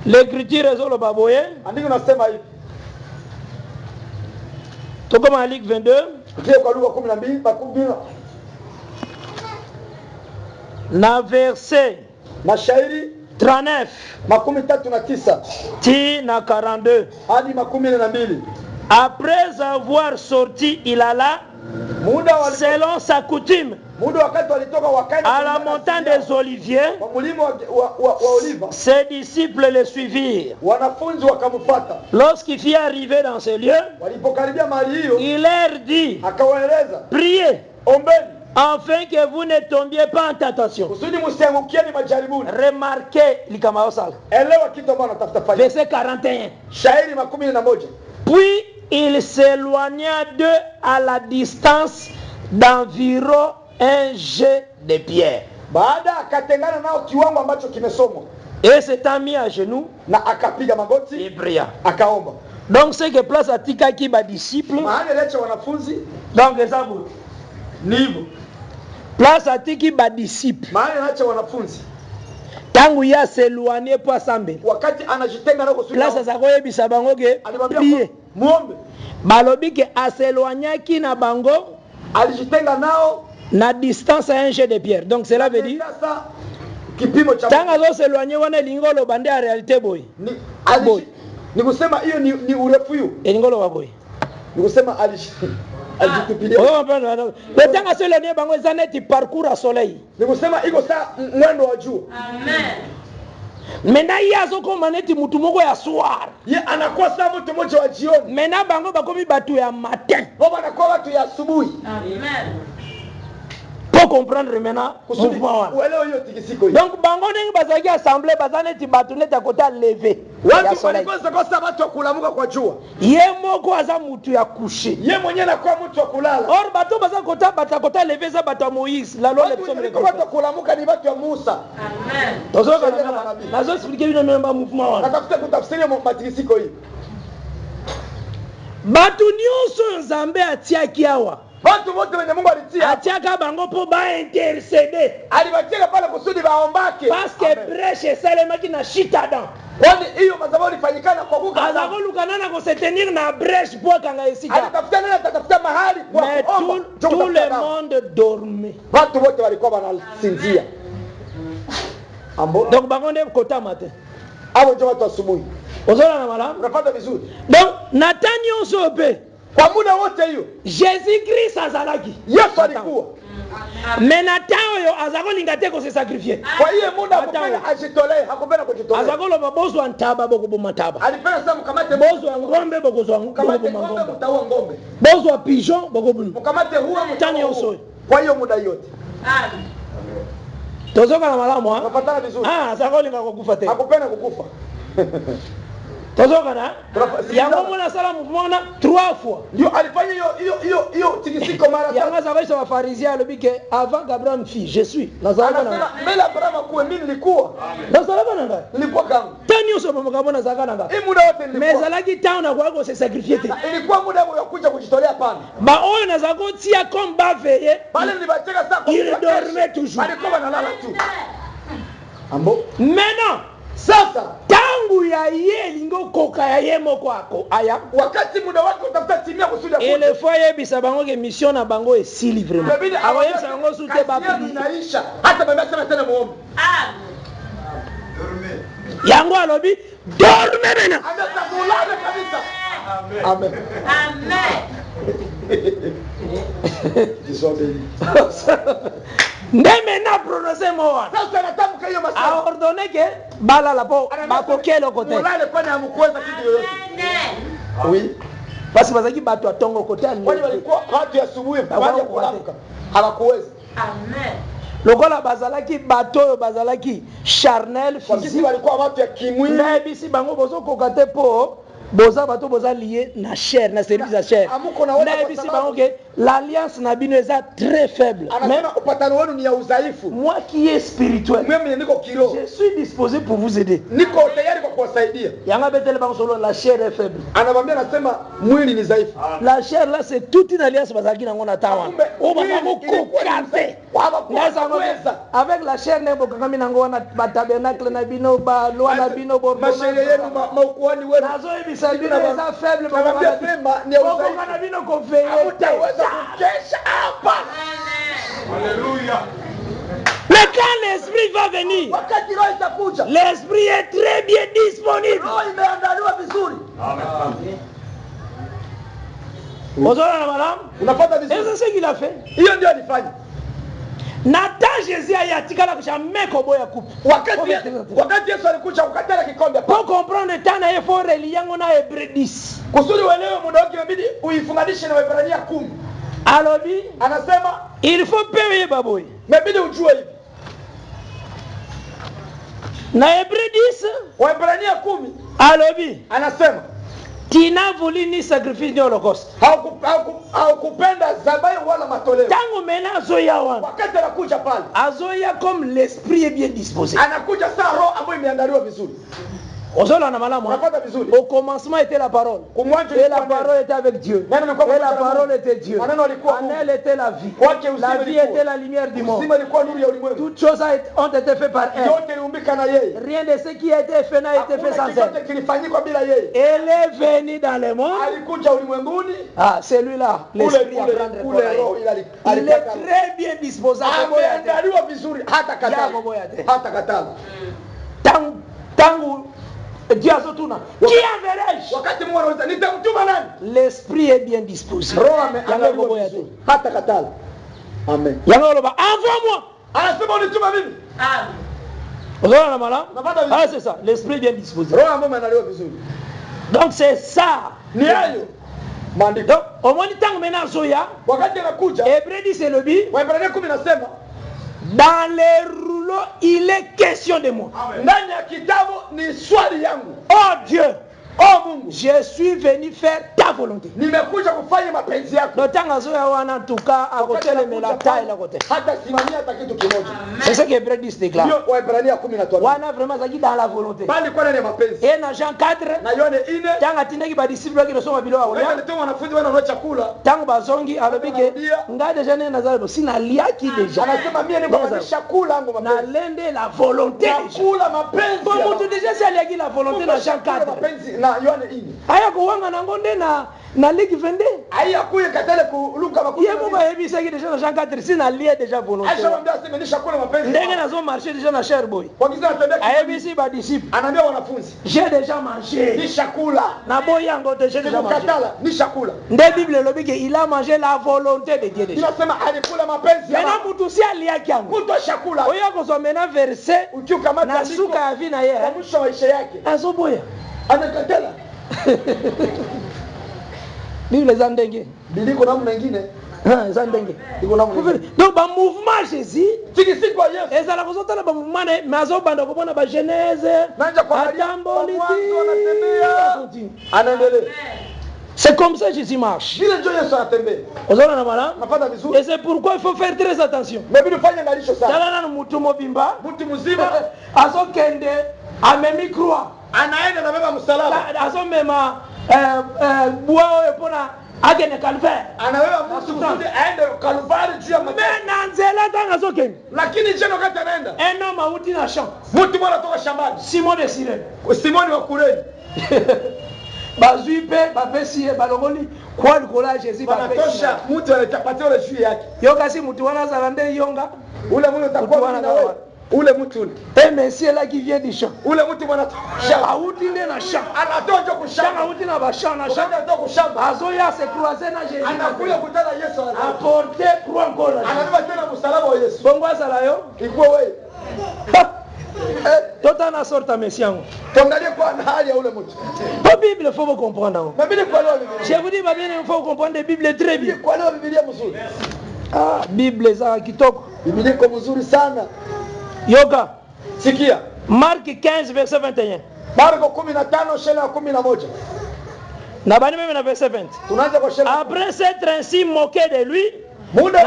l'écriture est sur le baboye. Andiko nasema hivi. Tokoma Luc 22. Ndio kwa Luka 12 na verset na shairi 39 39 ti na 42 hadi 12. Après avoir sorti, il alla selon sa coutume à la montagne des Oliviers. Ses disciples le suivirent. Lorsqu'il fut arrivé dans ce lieu, il leur dit: priez afin que vous ne tombiez pas en tentation. Remarquez verset 41. Puis il s'éloigna d'eux à la distance d'environ un jet de pierre. Et s'étant mis à genoux, il pria. Donc c'est que place à tika qui ba disciple. Donc ça vous. Place à tika ba disciple. Tangu ya s'éloigner pour assembler. Place à sakoye bisabango ke prier. Balobi ke s'éloigner na bango. Na distance à un jet de pierre. Donc cela veut dire tant azo s'éloigner wana lingolo bande en réalité boy. Ni kusema hiyo ni urefu hiyo. Lingolo wa boy. Ni kusema alijitupilia. Le temps à s'éloigner bango zaneti parcours à soleil. Ni kusema iko saa mwendo wa juu. Amen. Mena yazo ko maneti mutu moko ya soir. Ye anakuwa saa mtu mmoja wa jioni. Mena bango bakomi batu ya matin. Baba anakuwa watu ya asubuhi. Amen. Pour comprendre maintenant mouvement wana. Uelewe hiyo tikisiko hiyo. Donc bango ndenge bazaki assemblée bazaneti batu neta kota lever. Watu walikosa kosa watu wa kulamuka kwa jua. Ye moko aza mutu ya coucher. Ye mwenyewe anakuwa mtu wa kulala. Or batu baza kota batakota lever za batu Moïse. La loi les sommes watu wa kulamuka ni watu wa Musa. Amen. Tozoka na nazo expliquer bino memba mouvement wana. Natafuta kutafsiria matikisiko hiyo. Batu nyonso Nzambe atiaki awa. Watu wote wenye Mungu alitia atiaka bango po ba interceder. Alibatia pale kusudi baombake. Parce que brèche salemaki na shitadan. Kwani hiyo madhabahu ilifanyikana kwa kuka. Azako lukanana ko se tenir na brèche pour kanga esika. Alitafuta nani atatafuta mahali kwa kuomba. Tout le monde dormait. Watu wote walikuwa wanasinzia. Ambo. Donc bango nde kota matin. Abo ndio watu asubuhi. Ozola na malamu. Unapata vizuri. Donc Natani osope. Kwa muda wote hiyo Jésus Christ azalaki. Yesu alikuwa. Mais Nathan yo azako lingate ko se sacrifier. Kwa hiyo muda akupenda ajitolee, hakupenda kujitolea. Azako lo babozo antaba boko bomataba. Alipenda sasa mkamate bozo wa ngombe boko zo ngombe mtaua ngombe. Bozo wa pigeon boko bunu. Mkamate huwa mtani yoso. Kwa hiyo muda yote. Tozoka na malamu ha? Unapatana vizuri. Azako linga kukufa tena. Hakupenda kukufa. Tozoka na? Yango mwana sala mvona 3 fois. Ndio alifanya hiyo tikisiko mara 3. Yango zabaisha wa pharisiens alobike avant Abraham fit je suis. Nazalaka na. Mbele Abraham kuwe mimi nilikuwa. Nazalaka na. Nilikuwa kangu. Tani uso mkamona zaka na. Hii muda wote nilikuwa. Mezalaki taona kwa ko se sacrifier. Ilikuwa muda wa kuja kujitolea pana. Ba oyo nazako tia comme ba veiller. Pale nilibacheka sasa. Il dormait toujours. Alikuwa analala tu. Ambo. Maintenant sasa tangu ya ye lingo koka ya ye moko ako aya wakati muda wake utafuta timia kusudi akuja ile fois yebisa bango ke mission na bango esili vraiment awa yebisa bango sute ba pri inaisha hata baba sema tena muombe yango alobi dorme maintenant. Ametamulale kabisa. Amen. Nde maintenant prononcer moi. Sasa natamka hiyo masala. A ordonné que bala la po bakokelo côté. Mulale kwani hamkuweza kitu yoyote. Oui. Basi bazaki bato atongo côté. Kwani walikuwa watu ya asubuhi baada ya kuamka. Hawakuweza. Amen. Lokola bazalaki bato oyo bazalaki charnel physique walikuwa watu ya kimwili. Na bisi bango bozo kokate po boza bato boza lié na chair na service ya chair. Na bisi bango ke l'alliance na bino eza très faible. Anasema upatano wenu ni ya udhaifu. Moi qui est spirituel. Mimi niko kiroho. Je suis disposé pour vous aider. Niko tayari kwa kuwasaidia. Yanga betele bango solo la chair est faible. Anamwambia anasema mwili ni dhaifu. La chair là c'est toute une alliance bazaki nango na tawa. O bazako kokate. Avec la chair nebo kangami nango na tabernacle na bino ba loi na bino borbo. Mashere yenu maukuani wenu. Nazo ebisa bino eza faible ba ba ni udhaifu. Boko na bino konfeye. Hamtaweza kukesha hapa. Alléluia. Mais quand l'esprit va venir, l'esprit est très bien disponible. Amen. Et c'est ce qu'il a fait. Nathan Jésus a yatikala jamais koboya coupe. Wakati Yesu alikuja ukatala kikombe. Pour comprendre tana il faut relier ngona Hébreux 10. Kusudi uelewe muda wake inabidi uifunganishe na Waebrania 10. Alobi anasema il faut payer baboy. Inabidi ujue hivi. Na Hébreux 10, Waebrania 10 alobi anasema tu n'as voulu ni sacrifice ni holocauste. Haukupenda zabayu wala matoleo. Tangu mena azoya wana. Wakati anakuja pale. Azoya comme l'esprit est bien disposé. Anakuja saa roho ambayo imeandaliwa vizuri. Au commencement était la parole. Et la parole était avec Dieu. Et la parole était Dieu. En elle était la vie. La vie était la lumière du monde. Toutes choses ont été faites par elle. Rien de ce qui a été fait n'a été fait sans elle. Elle est venue dans le monde. Ah, c'est lui-là. L'esprit à prendre. Il est très bien disposé. Tangu Dieu azotuna. Qui enverrai-je? L'esprit est bien disposé. Amen. Envoie-moi. Ah, c'est ça. L'esprit est bien disposé. Donc c'est ça. Donc au moins tant maintenant soya. Hébreux dit c'est le but. Dans les rouleaux, il est question de moi. Oh Dieu, oh Mungu, je suis venu faire ta volonté. En tout cas, à côté de la taille, à côté. C'est ce que Hébreux 10 déclare. On a vraiment dit dans la volonté. Et dans Jean 4, tant que tu as disciple qui ne sont pas bilo tant que bazongi alobike nga déjà ne nazalo sina lia qui déjà na lende la volonté bon tu déjà c'est lia qui la volonté dans Jean 4 aya kuwanga nango nde na ligi vende aya kuye katele ku luka bakuye mo ebisa qui déjà dans Jean 4 sina lia déjà volonté ndenge nazo marcher déjà na cher boy aya bisi ba disciple anambia wanafunzi j'ai déjà mangé ni chakula na boyango déjà mangé ni chakula nde Bible lobi que il a mangé la volonté de Dieu déjà. Inasema alikula mapenzi ya Mungu. Mena mtu si aliaki yangu. Kuto chakula. Oya kusomena verset na suka ya vina yeye. Kwa mwisho maisha yake. Azoboya. Anakatala. Bible za ndenge. Biliko namna nyingine. Za ndenge. Iko namna nyingine. Donc ba mouvement Jésus. Tikisi kwa Yesu. Ezala kozotala ba mouvement mais azobanda kubona ba Genèse. Nanja kwa Atamboli. Anaendelea. C'est comme ça que Jésus marche. Et c'est pourquoi il faut faire très attention. Agene calvaire. Anaweza mtu aende calvaire juu ya matendo. Mais nzela tanga zokeni. Lakini jeno kati anaenda. Eno mauti na champ. Mtu mwana toka shambani. Simon de Cyrène. Simon wa Kureni. Bazuipe bapesi balongoli kwa likola Jésus bapesi. Banatosha mtu anatapatia ile juu yake. Yoka si mtu wana zalande yonga. Ule mwana utakuwa na wewe. ule mtu ule. Un monsieur là qui vient du champ. Ule mtu mwana shamba. Auti nde na champ. Anatoka kushamba. Auti na bashamba na champ. Anatoka kushamba. Azoya se croiser na Jésus. Anakuja kutana Yesu anakuja. Apporter croix encore. Anabeba tena msalaba wa Yesu. Bongo sala yo. Ikuwa wewe. Tota na sorta messiango. Tuangalie kwa hali ya ule mtu. La Bible faut vous comprendre. Na Biblia kwa leo Biblia. Je vous dis ma bien il faut comprendre la Bible très bien. Kwa leo Biblia mzuri. Ah, Bible za kitoko. Biblia iko mzuri sana. Yoga. Sikia. Marc 15 verset 21. Marko 15 shela ya 11. Na bani même na verset 20. Tunaanza kwa shela. Après s'être ainsi moqué de lui, Muda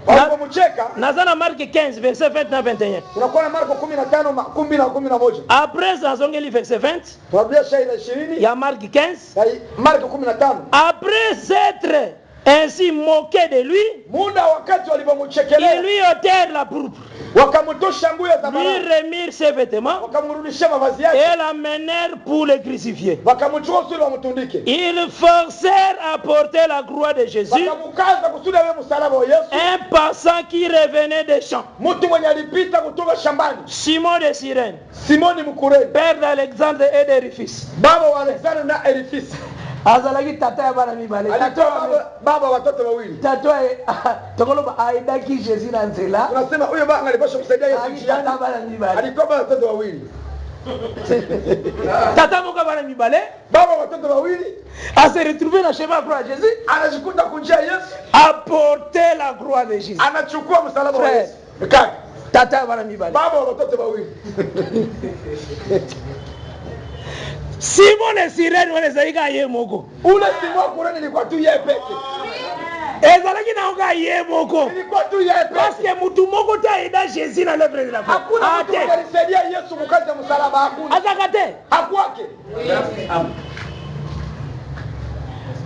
walipomcheka. nazana Marc 15 verset 20 na 21. Tunakuwa na Marko 15 10 na 11. Après azongeli verset 20. Tunarudia shela 20. Ya Marc 15. Ya Marko 15. Après s'être ainsi moqué de lui, Muda wakati walipomchekelea. ils lui ôtèrent la pourpre. Wakamtosha nguo ya Lui zambarau. remirent ses vêtements Wakamrudishia mavazi yake. et l'amenèrent pour le crucifier. Wakamchukua kusudi wamtundike. Ils forcèrent à porter la croix de Jésus, Wakamkaza kusudi awe msalaba wa Yesu. un passant qui revenait des champs. Mtu mwenye alipita kutoka shambani. Simon de Cyrène, Simoni Mkureni. père d'Alexandre et de Rufus. Baba wa Alexander na Elifisi. Azalaki tata ya bana mibale. Alitoa baba watoto wawili. Tata tokoloba aidaki Jésus na nzela. Unasema huyo baba alipaswa kusaidia Yesu njiani. Tata bana mibale. Alitoa baba watoto wawili. Tata moka bana mibale. Baba watoto wawili. A se retrouver na chemin croix de Jésus. Anajikuta kunjia Yesu. A porter la croix de Jésus. Anachukua msalaba wa Frère. Yesu. Kaka. Tata bana mibale. Baba watoto wawili. Simon de Cyrène wanezalika ye moko. Ule Simoni Mkureni ilikuwa tu yeye peke. Ezalaki na oka ye moko. Ilikuwa tu yeye Parce peke. que mutu moko ta aida Jésus na l'œuvre de la croix. Hakuna mtu mwenye alisaidia Yesu mkazi ya msalaba hakuna. Azakate. Hakwake.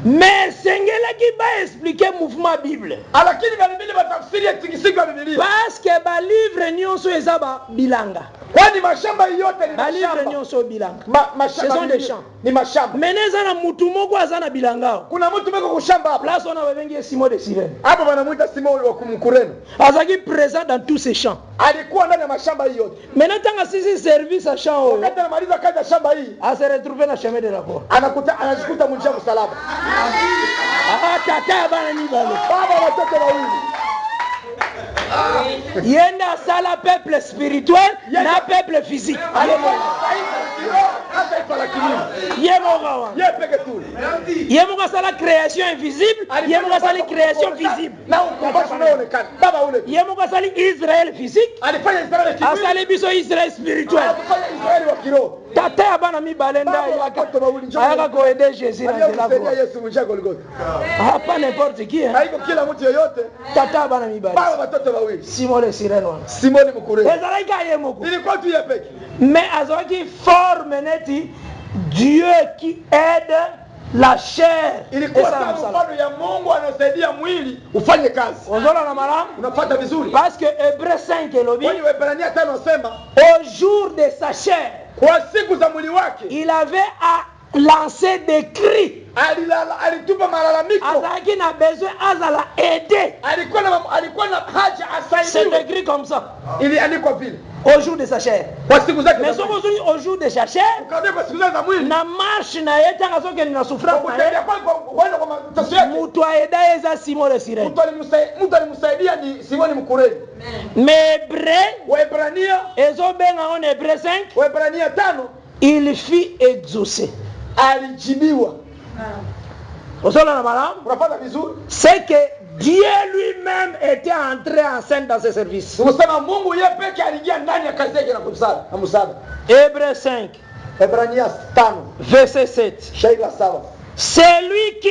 Mais sengelaki ba expliquer mouvement Bible. Lakini Biblia batafsiri ya tikisiko ya Biblia. Parce que ba livre nyonso eza ba bilanga. Kwani mashamba yote ni Ba livre mashamba. nyonso bilanga. Mashamba Ce sont des champs. ni mashamba. Meneza na mutu moko aza na bilanga. Kuna mtu meko kushamba hapa. Place on a babengi Simon de Cyrène. Hapa wanamuita Simoni wa Mkureni. Azaki présent dans tous ces champs. Alikuwa ndani ya mashamba hii yote. Maintenant tanga sisi service à champ oyo. Wakati anamaliza kazi ya shamba hii, A se retrouver na chemin de la croix. anajikuta mjia msalaba. Ah tata bana mibale. Baba watoto wawili. Yenda sala peuple spirituel na peuple physique. Yemogawa. Yeye peke tu. Yemoga sala création invisible, yemoga sala création visible. Na ukubasha unaonekana. Baba ule. Yemoga sala Israël physique, Alifanya Israeli kimwili. asala biso Israël spirituel. Alifanya Israeli wa kiroho. Tata ya bana mibale nda ayaka koede Jésus na nzela Aliyemsaidia ko. Yesu mjia Golgotha. Ah, pas n'importe qui. Hein. Haiko kila mtu yoyote. Tata ya bana mibale. Baba watoto wawili. Simon de Cyrène wana. Simoni Mkureni. Ezalaki ye moko. Ilikuwa tu yeye peke. Mais azalaki forme neti Dieu qui aide la chair. Ilikuwa sawa mfano ya Mungu anasaidia mwili ufanye kazi. Ozola na malamu. Unafuata vizuri. Parce que Hébreu 5 elobi Kwani Waebrania 5 nasema au jour de sa chair, kwa siku za mwili wake il avait à lancer des cris. alitupa malalamiko. Azalaki na besoin azala aider. Alikuwa na haja C'est asaidiwe. écrit comme ça. Iliandikwa vile. Au jour de sa chair. Kwa siku zake. Mais au jour de sa chair, Ukaambia kwa siku zake za mwili. na marche na yeta ngasoke na souffrance na Kutembea yeta. kwa mateso yake. Mutu aida eza Simon de Cyrène. Mtu alimsaidia ni Simoni Mkureni. Mais Hébreu, Waebrania ezobenga en Hébreu 5, Waebrania 5 il fit exaucer. alijibiwa. Ozola na malamu. Unafuata vizuri? C'est que Dieu lui-même était entré en scène dans ses services. Tunasema Mungu yeye peke aliingia ndani ya kazi yake na msaada. Hébreu 5, Waebrania 5 verset 7. shairi la 7. C'est lui qui,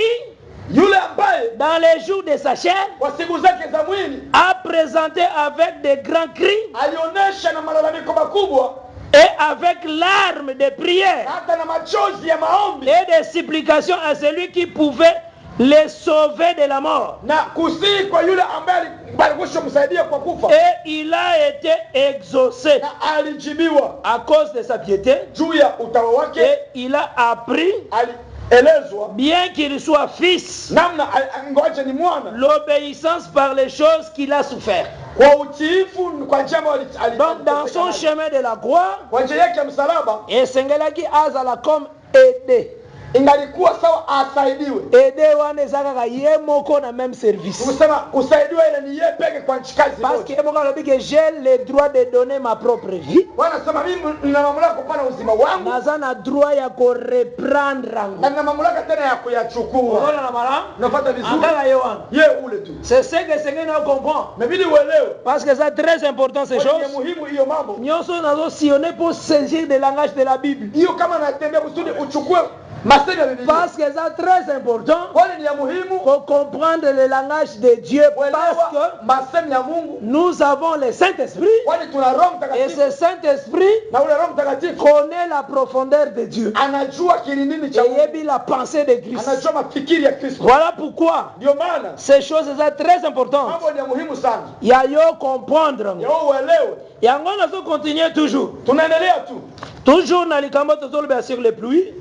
Yule ambaye dans les jours de sa chair, kwa siku zake za mwili a présenté avec de grands cris alionyesha na malalamiko makubwa et avec larmes de prière hata na machozi ya maombi et de supplications à celui qui pouvait les sauver de la mort. na kusihi kwa yule ambaye alikuwa msaidia kwa kufa, Et il a été exaucé na alijibiwa à cause de sa piété. juu ya utawa wake. Et il a appris, Alielezwa bien qu'il soit fils, namna ngoja ni mwana l'obéissance par les choses qu'il a souffert. Donc dans son chemin de la gloire, et sengelaki azala comme aidé. Ingalikuwa sawa asaidiwe. Aidé wana ezaka ye moko na même service. Kusema kusaidiwa ile ni yeye peke kwa nchikazi. Parce que moko alobi que j'ai le droit de donner ma propre vie. Wanasema mimi nina mamlaka kupana uzima wangu. Naza na droit ya ko reprendre rangu. Na nina mamlaka tena ya kuyachukua. Unaona na mara? Unafuata vizuri. Angala yewana. Ye ule tu. C'est ce que c'est que nous comprenons. Mais bidi uelewe. Parce que c'est très important ces choses. Ni muhimu hiyo mambo. Nyoso nazo sillonner pour saisir le langage de la Bible. Hiyo kama natembea kusudi uchukue. Parce que c'est très important pour comprendre le langage de Dieu. Parce que nous avons le Saint-Esprit. Et ce Saint-Esprit connaît la profondeur de Dieu. Et il la pensée de Christ. Voilà pourquoi ces choses sont très importantes. Il y a eu comprendre. Et on va continuer toujours. Toujours dans les camps sur les pluies.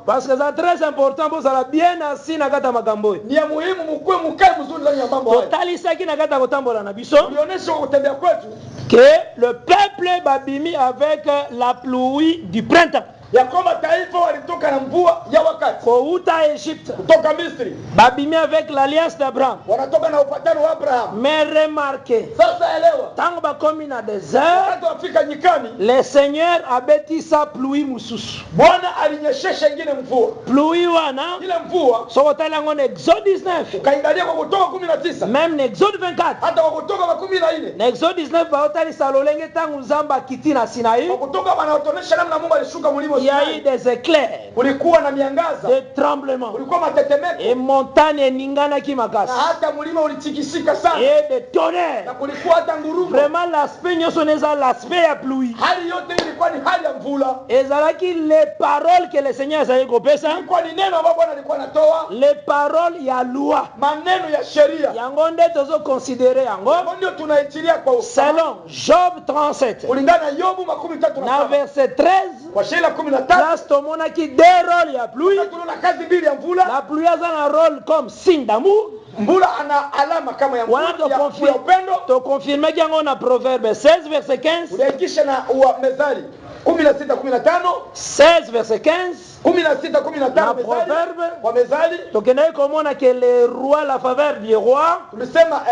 Parce que c'est très important pour ça bien assis na kata makambo. Ni ya muhimu mkue mkae mzuri ndani ya mambo haya. Totalisaki na kata kotambola na biso. Ulionyesha kutembea kwetu que le peuple babimi avec la pluie du printemps. Ya kwamba taifa walitoka na mvua ya wakati. Kouta Egypte. Kutoka Misri. Babimi avec l'alliance d'Abraham. Wanatoka na upatano wa Abraham. Mais remarquez. Sasa elewa. Tango bakomi na désert. Wakati wafika nyikani. Le Seigneur abeti sa pluie mususu. Bwana alinyeshesha ingine mvua. Pluie wana. Ile mvua. Sokotali yango na Exode 19. Ukaangalia kwa Kutoka 19. Même na Exode 24. Hata kwa Kutoka 14. Na Exode 19 baotali salolenge tangu Nzamba kiti na Sinai. Kwa Kutoka wanaotonesha namna Mungu alishuka mlima. Il y a eu des éclairs, kulikuwa na miangaza, des tremblements, kulikuwa matetemeko, et montagne ningana ki makasi, na hata mlima ulitikisika sana, et des tonnerres. na kulikuwa hata ngurumo. Vraiment l'aspect nyoso neza l'aspect ya pluie. Hali yote ilikuwa ni hali ya mvula. Ezalaki les paroles que le Seigneur a kopesa, ilikuwa ni neno ambalo Bwana alikuwa anatoa, les paroles ya loi, maneno ya sheria. Yango nde tozo considérer yango. Ndio tunaitilia kwa selon Job 37. Kulingana na Yobu 37. Na verset 13. Kwa Sheila 13. Là tomona ki deux rôles ya pluie. Tuna kazi mbili ya mvula. La pluie a un rôle comme signe d'amour. Mbula ana alama kama ya mvula ya upendo. To confirmer ki yango na Proverbe 16 verset 15. Uliakisha na Mezali 16:15. 16 verset 15. 16:15 Proverbe. Kwa Mezali. Tokenda komona que le roi, la faveur du roi. Tulisema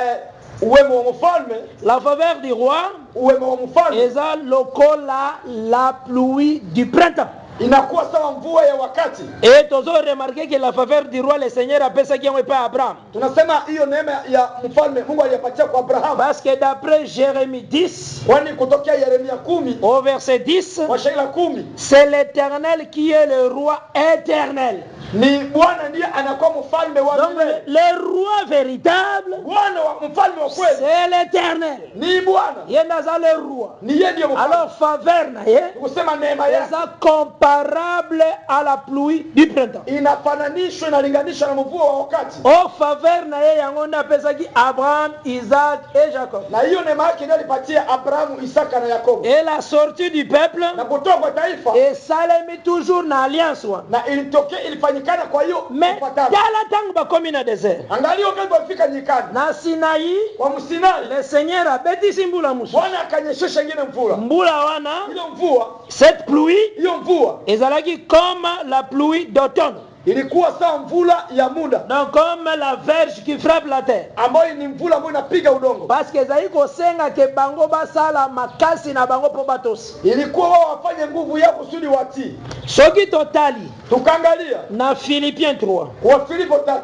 uwemo wa mfalme, la faveur du roi, uwemo wa mfalme eza lokola la pluie du printemps. Inakuwa sawa mvua ya wakati. Et tozo remarquer que la faveur du roi le Seigneur a pesa qui pa Abraham. Tunasema hiyo neema ya mfalme Mungu aliyapatia kwa Abraham. Parce que d'après Jérémie 10, kwani kutokea Yeremia 10 au verset 10, kwa Sheila 10, c'est l'Éternel qui est le roi éternel. Ni Bwana ndiye anakuwa mfalme wa milele. Le roi véritable, Bwana wa mfalme wa kweli, c'est l'Éternel. Ni Bwana. Yenda za le roi. Ni yeye ndiye mfalme. Alors faveur na ye, kusema neema yake comparable à la pluie du printemps. Inafananishwa na linganisha na mvua wa wakati. Oh faveur na ye yango na pesa ki Abraham, Isaac et Jacob. Na hiyo neema yake ndiyo alipatia Abraham, Isaka na Yakobo. Et la sortie du peuple, na kutoka kwa taifa, et salemi toujours na alliance wa. Na ilitokea ilifanyikana kwa hiyo kupatana. Dala tangu bakomi na désert. Angalia wakati walifika nyikani. Na Sinai, kwa Msinai, le Seigneur a bêtisi mbula musu. Bwana akanyeshesha ingine mvula. Mbula wana, ile mvua, cette pluie, hiyo mvua, ezalaki comme la pluie d'automne. Ilikuwa sawa mvula ya muda. Donc comme la verge qui frappe la terre. Ambayo ni mvula ambayo inapiga udongo. Parce que zaiko senga ke bango basala makasi na bango po batosi. Ilikuwa wao wafanye nguvu yao kusudi watii. Soki totali. Tukaangalia na Philippiens 3. Kwa Filipo 3.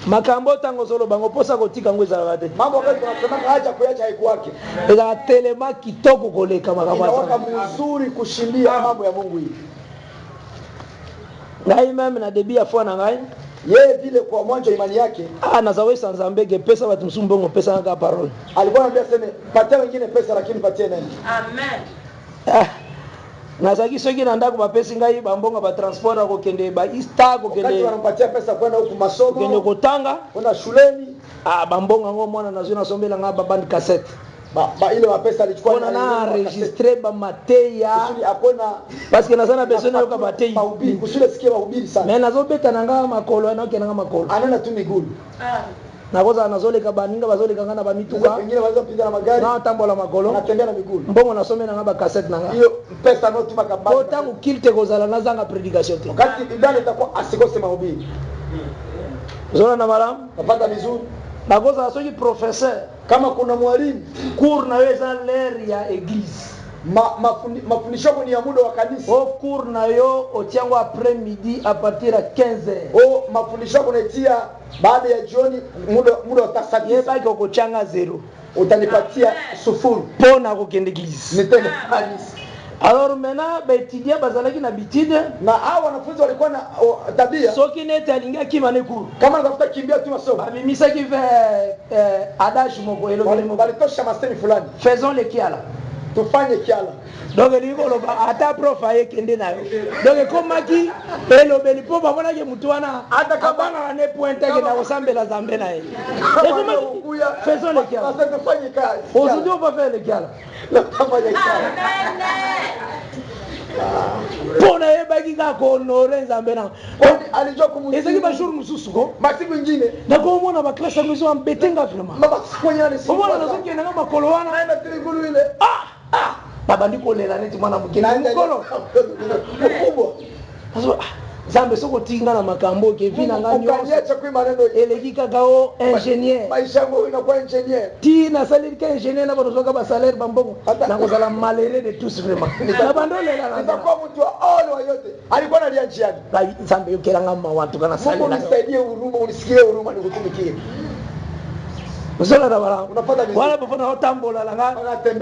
Makambo tango solo bango posa kotika ngweza wate. Mambo ambayo tunasema haja kuacha haikuwake. Eza telema kitoko koleka makambo. Inakuwa mzuri kushindia mambo ya Mungu hii. Ngai meme na debi afwa na ngai yeye vile kwa mwanzo imani yake nazawe sanzambege pesa watu msumbongo pesa nga parole alikuwa anambia sema patia wengine pesa lakini patie nani. Amen. Nazaki soki na ndako bapesi ngai bambonga ba transport ko kende ba ista ko kende wanampatia pesa kwenda huko masomo kende kotanga kwenda shuleni bambonga ngo mwana nazuna sombela nga band cassette ile mapesa alichukua na enregistrer ba mateya kusudi akona parce que nazana besoin na yoka batei kusudi sikia mahubiri sana mais nazobeta nanga makolo na kenanga makolo anana tu miguu nakoza nazoleka baninga bazoleka ngana ba mituka wengine wanaweza kupita na magari na tambola makolo wanatembea na miguu mbongo nasomela nga ba cassette nanga hiyo pesa noti makabati ko tangu kilte kozala nazanga predication te wakati ibada itakuwa asikose mahubiri zona na malamu napata vizuri nakoza soki professeur kama kuna mwalimu cours na yo eza l'air ya église mafundisho ni ya muda wa kanisa o cours na yo otiango après midi à partir ya 15h o mafundisho kunetia baada ya jioni muda wa saa 9 yebaki okochanga 0 utanipatia sufuru pona kokende église nitende kanisa. Alors maintenant baetudia bazalaki na bitide na hao wanafunzi walikuwa na tabia soki nete alinga kima ne cours kama anatafuta kimbia tu masomo abimisaki ve adage moko elobele moko balitosha masemi fulani faisons le kiala tufanye kiala donc elikoloba ata prof ayekende nayo donc ekomaki elobeli mpo bamonaki mutu wana abangaka ne pointeke na kosambela zambe na ye faisons le kiala aujourd'hui on va faire le kiala mpona yebaki kaka kohonore nzambe na ezaki bajour mosusu ko masiku ingine nakomona baklasse yango ezo ambetenga vraiment omona nazokendanga makolo wana babandi kolela neti mwana mokende mokolo zambe soko otinga na makambo okevi na nga nyonso eleki kaka o ingénieur ti nasaleli ka ingénieur na bato zwaka basalaire bambongo nakozala malheureux de tous vraiment na bando olela nzambe yokelanga mawa ntuka nasalela Zola da bala. Wala bafana otambola langa.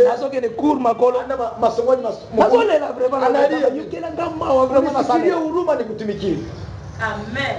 Nazokende cours makolo. Masongoni nazolela vraiment analia. Yukela ngama wa vraiment nasikia huruma nikutumikie. Amen.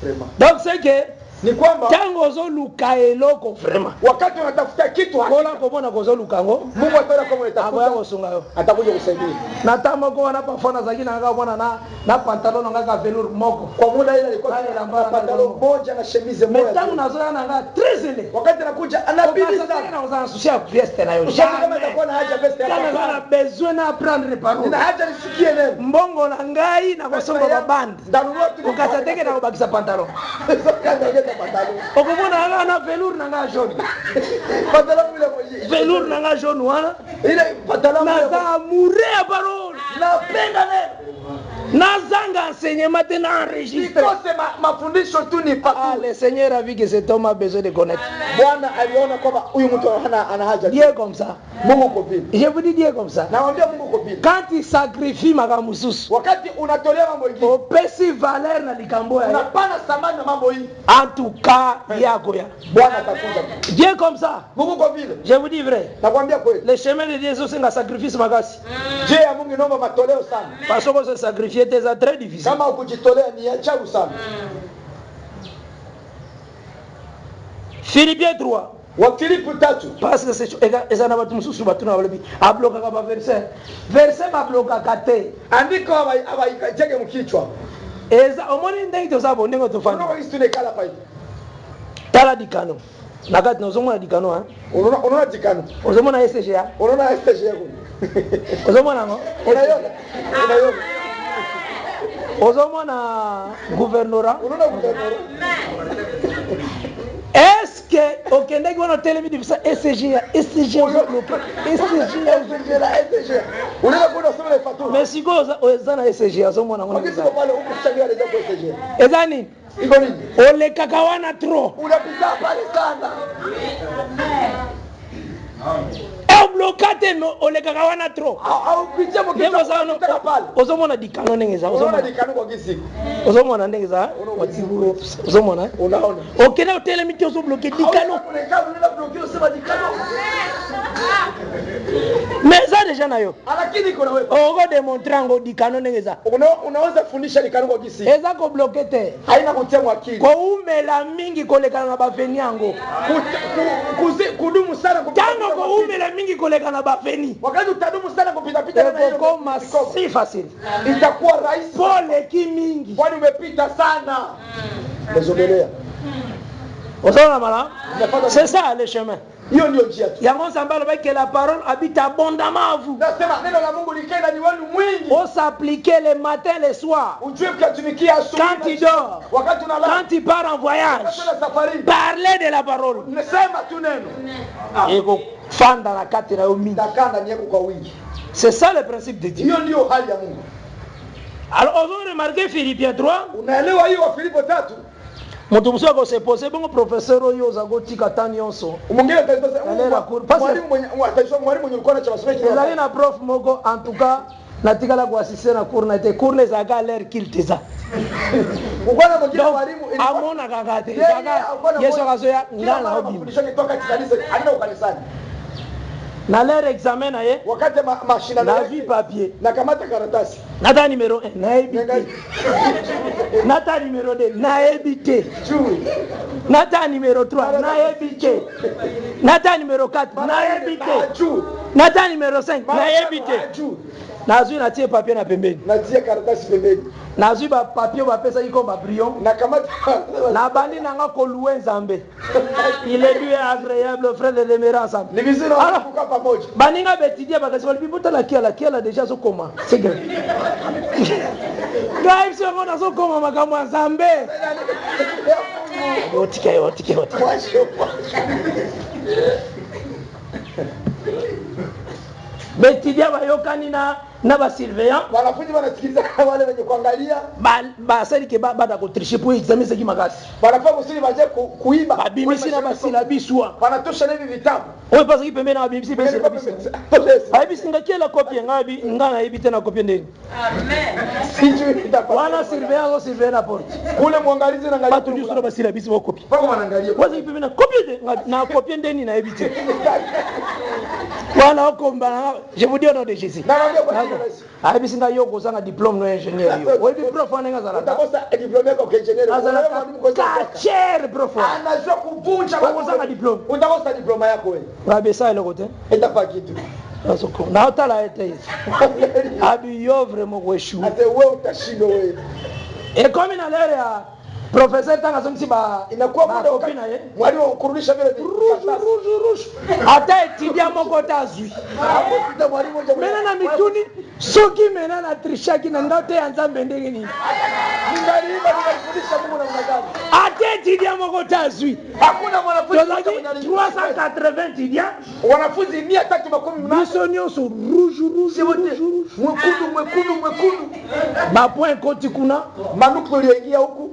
Vraiment. Donc c'est que ni kwamba tango zoluka eloko vraiment wakati unatafuta kitu kola komona kozoluka ngo Mungu ataweza kama unatafuta akoya kosunga yo atakuja kusaidia na tama ko wana pafona zaki na nga mwana na pantalon nga velour moko kwa muda ile ilikuwa na pantalon moja na chemise moja tangu nazoya na nga très ele wakati anakuja anabidi sana na uzana sushia veste na yo kama itakuwa na haja veste yako kana na besoin na apprendre parole nina haja nisikie neno mbongo na ngai na kosomba ba band ukasa teke na kubakisa pantalon okomona anga na velour na nga jaune pantalon ile velour na nga jaune wana ile pantalon naza amoureux ya parole napenda neno nazanga enseignement te na enregistre ikose mafundisho tu ni partout. Le Seigneur a vu que cet homme a besoin de connaître. Bwana aliona kwamba huyu mtu ana haja. Dieu comme ça. Mungu kopini. Je vous dis Dieu comme ça. Naambia Mungu kopini. Quand il sacrifie makambo susu. Wakati unatolea mambo hiki. Opesi valeur na likambo ya. Unapana thamani na mambo hii. En tout cas, yako ya. Bwana atakuja. Dieu comme ça. Mungu kwa vile. Je vous dis vrai. Nakwambia kweli. Le chemin de Dieu c'est un sacrifice makasi. Je ya Mungu inaomba matoleo sana. Parce que se sacrifier c'est très difficile. Kama ukujitolea ni ajabu sana. Philippiens 3. Wafilipi 3. Parce que c'est ezana batu mususu batu na balobi abloka ka ba verset ba bloka kate andiko abaikajege mkichwa eza omoni ndenge tozabo ndenge tofanya unaona istune kala pa hivi tala dikano nakati nozomona dikano ha unaona dikano ozomona SGA unaona SGA ozomona ngo unaiona ozomona gouverneur unaona gouverneur est-ce que okende ki wana telemi difisa SGA bloqué SGA unaweza kuona sema ile fatura mais siko ozana SGA ozomona ngo wakati pale huko kuchangia ile kwa SGA ezani iko nini ole kaka wana trop unapita pale sana blokate ole kaka wana trop au pitia mkichwa unataka pale ozomona dikano ndengeza ozomona dikano kwa kisi ozomona ndengeza ozomona unaona okena hoteli miti ozo bloquer dikano unaenda bloquer usema dikano mais ça déjà nayo lakini kuna wewe ogo démontrer ngo dikano ndengeza unaweza fundisha dikano kwa kisi eza ko bloquer te haina kutia mwakili ko umela mingi kolekana na bafeni yango kudumu sana tango ko umela mingi kolekana na bafeni wakati utadumu sana kupita pita na hiyo koma si facile itakuwa rahisi pole ki mingi kwani umepita sana. Désolé. C'est ça le chemin. Hiyo ndio njia tu. Yango Nzambe que la parole habite abondamment à vous. Nasema neno la Mungu likaenda ni wenu mwingi. On s'appliquer le matin le soir. Ujue mkatumikia asubuhi. Quand il dort, wakati unalala, quand il part en voyage, parlez de la parole. Nasema tu neno. Ego fanda na kati na yomi. Takanda ni yako kwa wingi. C'est ça le principe de Dieu. Hiyo ndio hali ya Mungu. Alors on va remarquer Philippiens 3. Unaelewa hiyo wa Filipo 3? Moto muso ko se pose bon professeur oyo za gotika tanionso. Mwingine atasema mwalimu mwenye ulikuwa anachosomea kile. Ndio na prof moko en tout cas natikala kwa asise na cours na te cours les aga l'air qu'il teza. Ukwana mwingine mwalimu amona kakate. Kaka Yesu akazoea ngala hobi. Fundisho kutoka kanisa anaenda kanisani. Na l'air examen na ye wakati mashindano na vie papier na kamata karatasi. Nata numéro 1 na ebité. Nata numéro 2 na ebité. Nata numéro 3 na ebité. Nata numéro 4 na ebité. Nata numéro 5 na ebité. Nazui natie papier na pembeni. Natie karatasi pembeni. Nazui ba papier ba pesa iko ba brillant. Na kamata na bandi nanga ko louer Nzambe. Il est lui agréable frère de demeurer ensemble. Ni vizuri kukaa pamoja. Baninga betidia bakasema bibuta la kiala déjà so comment. C'est grave. Gaib se ngona so comment makambo ya Nzambe. Otike. Betidia bayokani na ba surveillant wanafunzi wanasikiliza wale wenye kuangalia ba sali ke bada ko tricher pour examiner ce qui magasi wanafaa kusudi baje kuiba babimisi na basila biswa wanatosha hivi vitabu wewe pasa kipembe na babimisi pesa babimisi ngakela copie ngabi ngana hivi tena copie ndeni amen sijui itakuwa wana surveillant na porte kule muangalizi na angalia watu ndio basila bisi wa copie pako wanaangalia waza kipembe na copie na copie ndeni na hivi tena wana okomba je vous dis au nom de Jésus ai bisinga yoko sanga diplôme no ingénieur yo wewe prof anenga zala utakosa diplôme yako kwa ingénieur azala cher prof anajua kuvunja kwa sanga diplôme utakosa diplôme yako wewe rabesa ile kote itafa kitu asoko na utala ete abi yo vraiment kweshu ate wewe utashindo wewe et comme in l'air ya professeur tanga somsi ba inakuwa muda kopina ye mwalimu kurudisha vile rouge hata etudia moko tazwi hapo mwalimu moja mena na mituni soki mena na trishaki na ndote ya Nzambe ndenge nini ngaliba tunafundisha Mungu na mnagani hata etudia moko tazwi hakuna mwanafunzi 380 etudia wanafunzi 380 biso nyonso rouge mwekundu ba point koti kuna manuku tuliingia huku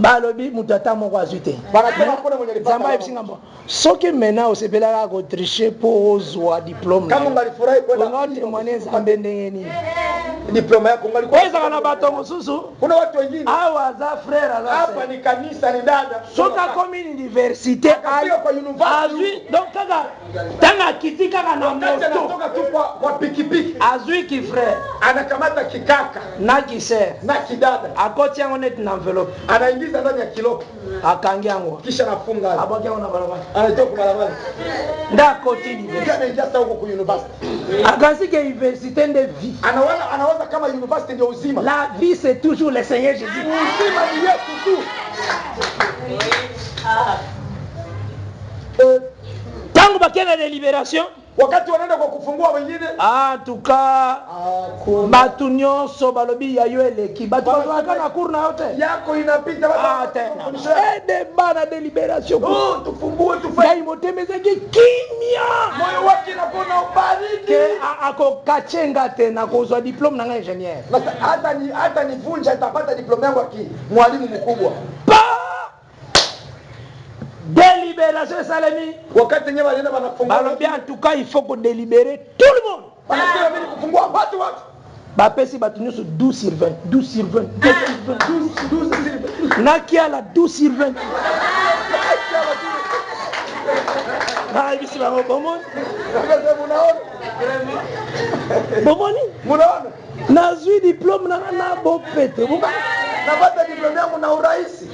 balobi mutata moko azwite banasema kuna mwenye lipata zamba ebisinga mbo soki mena osepelaka ko tricher pour ozwa diplôme kama ngalifurahi kwenda ngote mwane Nzambe ndenge nini diplôme yako ngalikuwa kweza na bato mosusu kuna watu wengine awa za frère ala hapa ni kanisa ni dada soka comme une université kwa university azwi donc kaka tanga kitika kana moto anatoka tu kwa pikipiki azwi ki frère anakamata kikaka na kiser na kidada akoti yango net na envelope anaingiza ndani ya kilopo akangi yango kisha anafunga abaki yango na barabara anatoka barabara nda koti university anaingia sasa huko kwa university akansi ke université de vie anawaza kama university ndio uzima la vie c'est toujours le Seigneur Jésus uzima ni Yesu tu tangu bakiana de libération wakati wanaenda kwa kufungua wengine en tout cas batu nyonso balobi ya yo eleki batu bakana cour na yote yako inapita batu de bana de libération tufungue tufanye ngai motemezaki kimia moyo wake napona ubariki ke ako kachenga tena kozwa diplôme na ngai ingénieur hata nivunja nitapata diplôme yangu aki mwalimu mkubwa délibération salami wakati nyewe walienda wanafungua balobi en tout cas il faut que délibérer tout le monde wanasema mimi kufungua watu bapesi bato nyonso 12 sur 20 12 sur 20 12 sur 20 nakiala 12 sur 20 naibisi bango bomoni munaona nazwi diplôme na bopete napata diplôme yangu na urahisi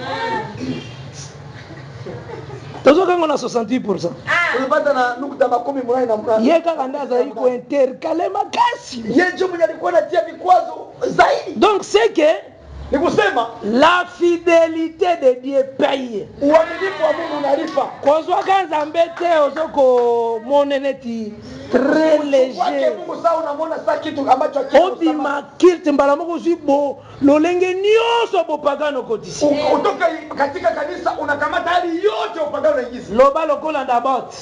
tozokanga na 68%. Ulipata na nukta 10 na mradi. Yeye kaka ndaza iko intercalé makasi. Yeye ndio mwenye alikuwa anatia vikwazo zaidi. Donc c'est que Ni kusema la fidélité de Dieu paye. uaminifu wa Mungu unalipa. Kozwa kanza mbete ozoko moneneti très léger. Mungu sawa unamwona sasa kitu ambacho hakina. Obi makirti mbala moko zibo lolenge nyoso bopagano kotisi. Utoka katika kanisa unakamata hali yote upagano unaingiza. Loba lokola ndabot.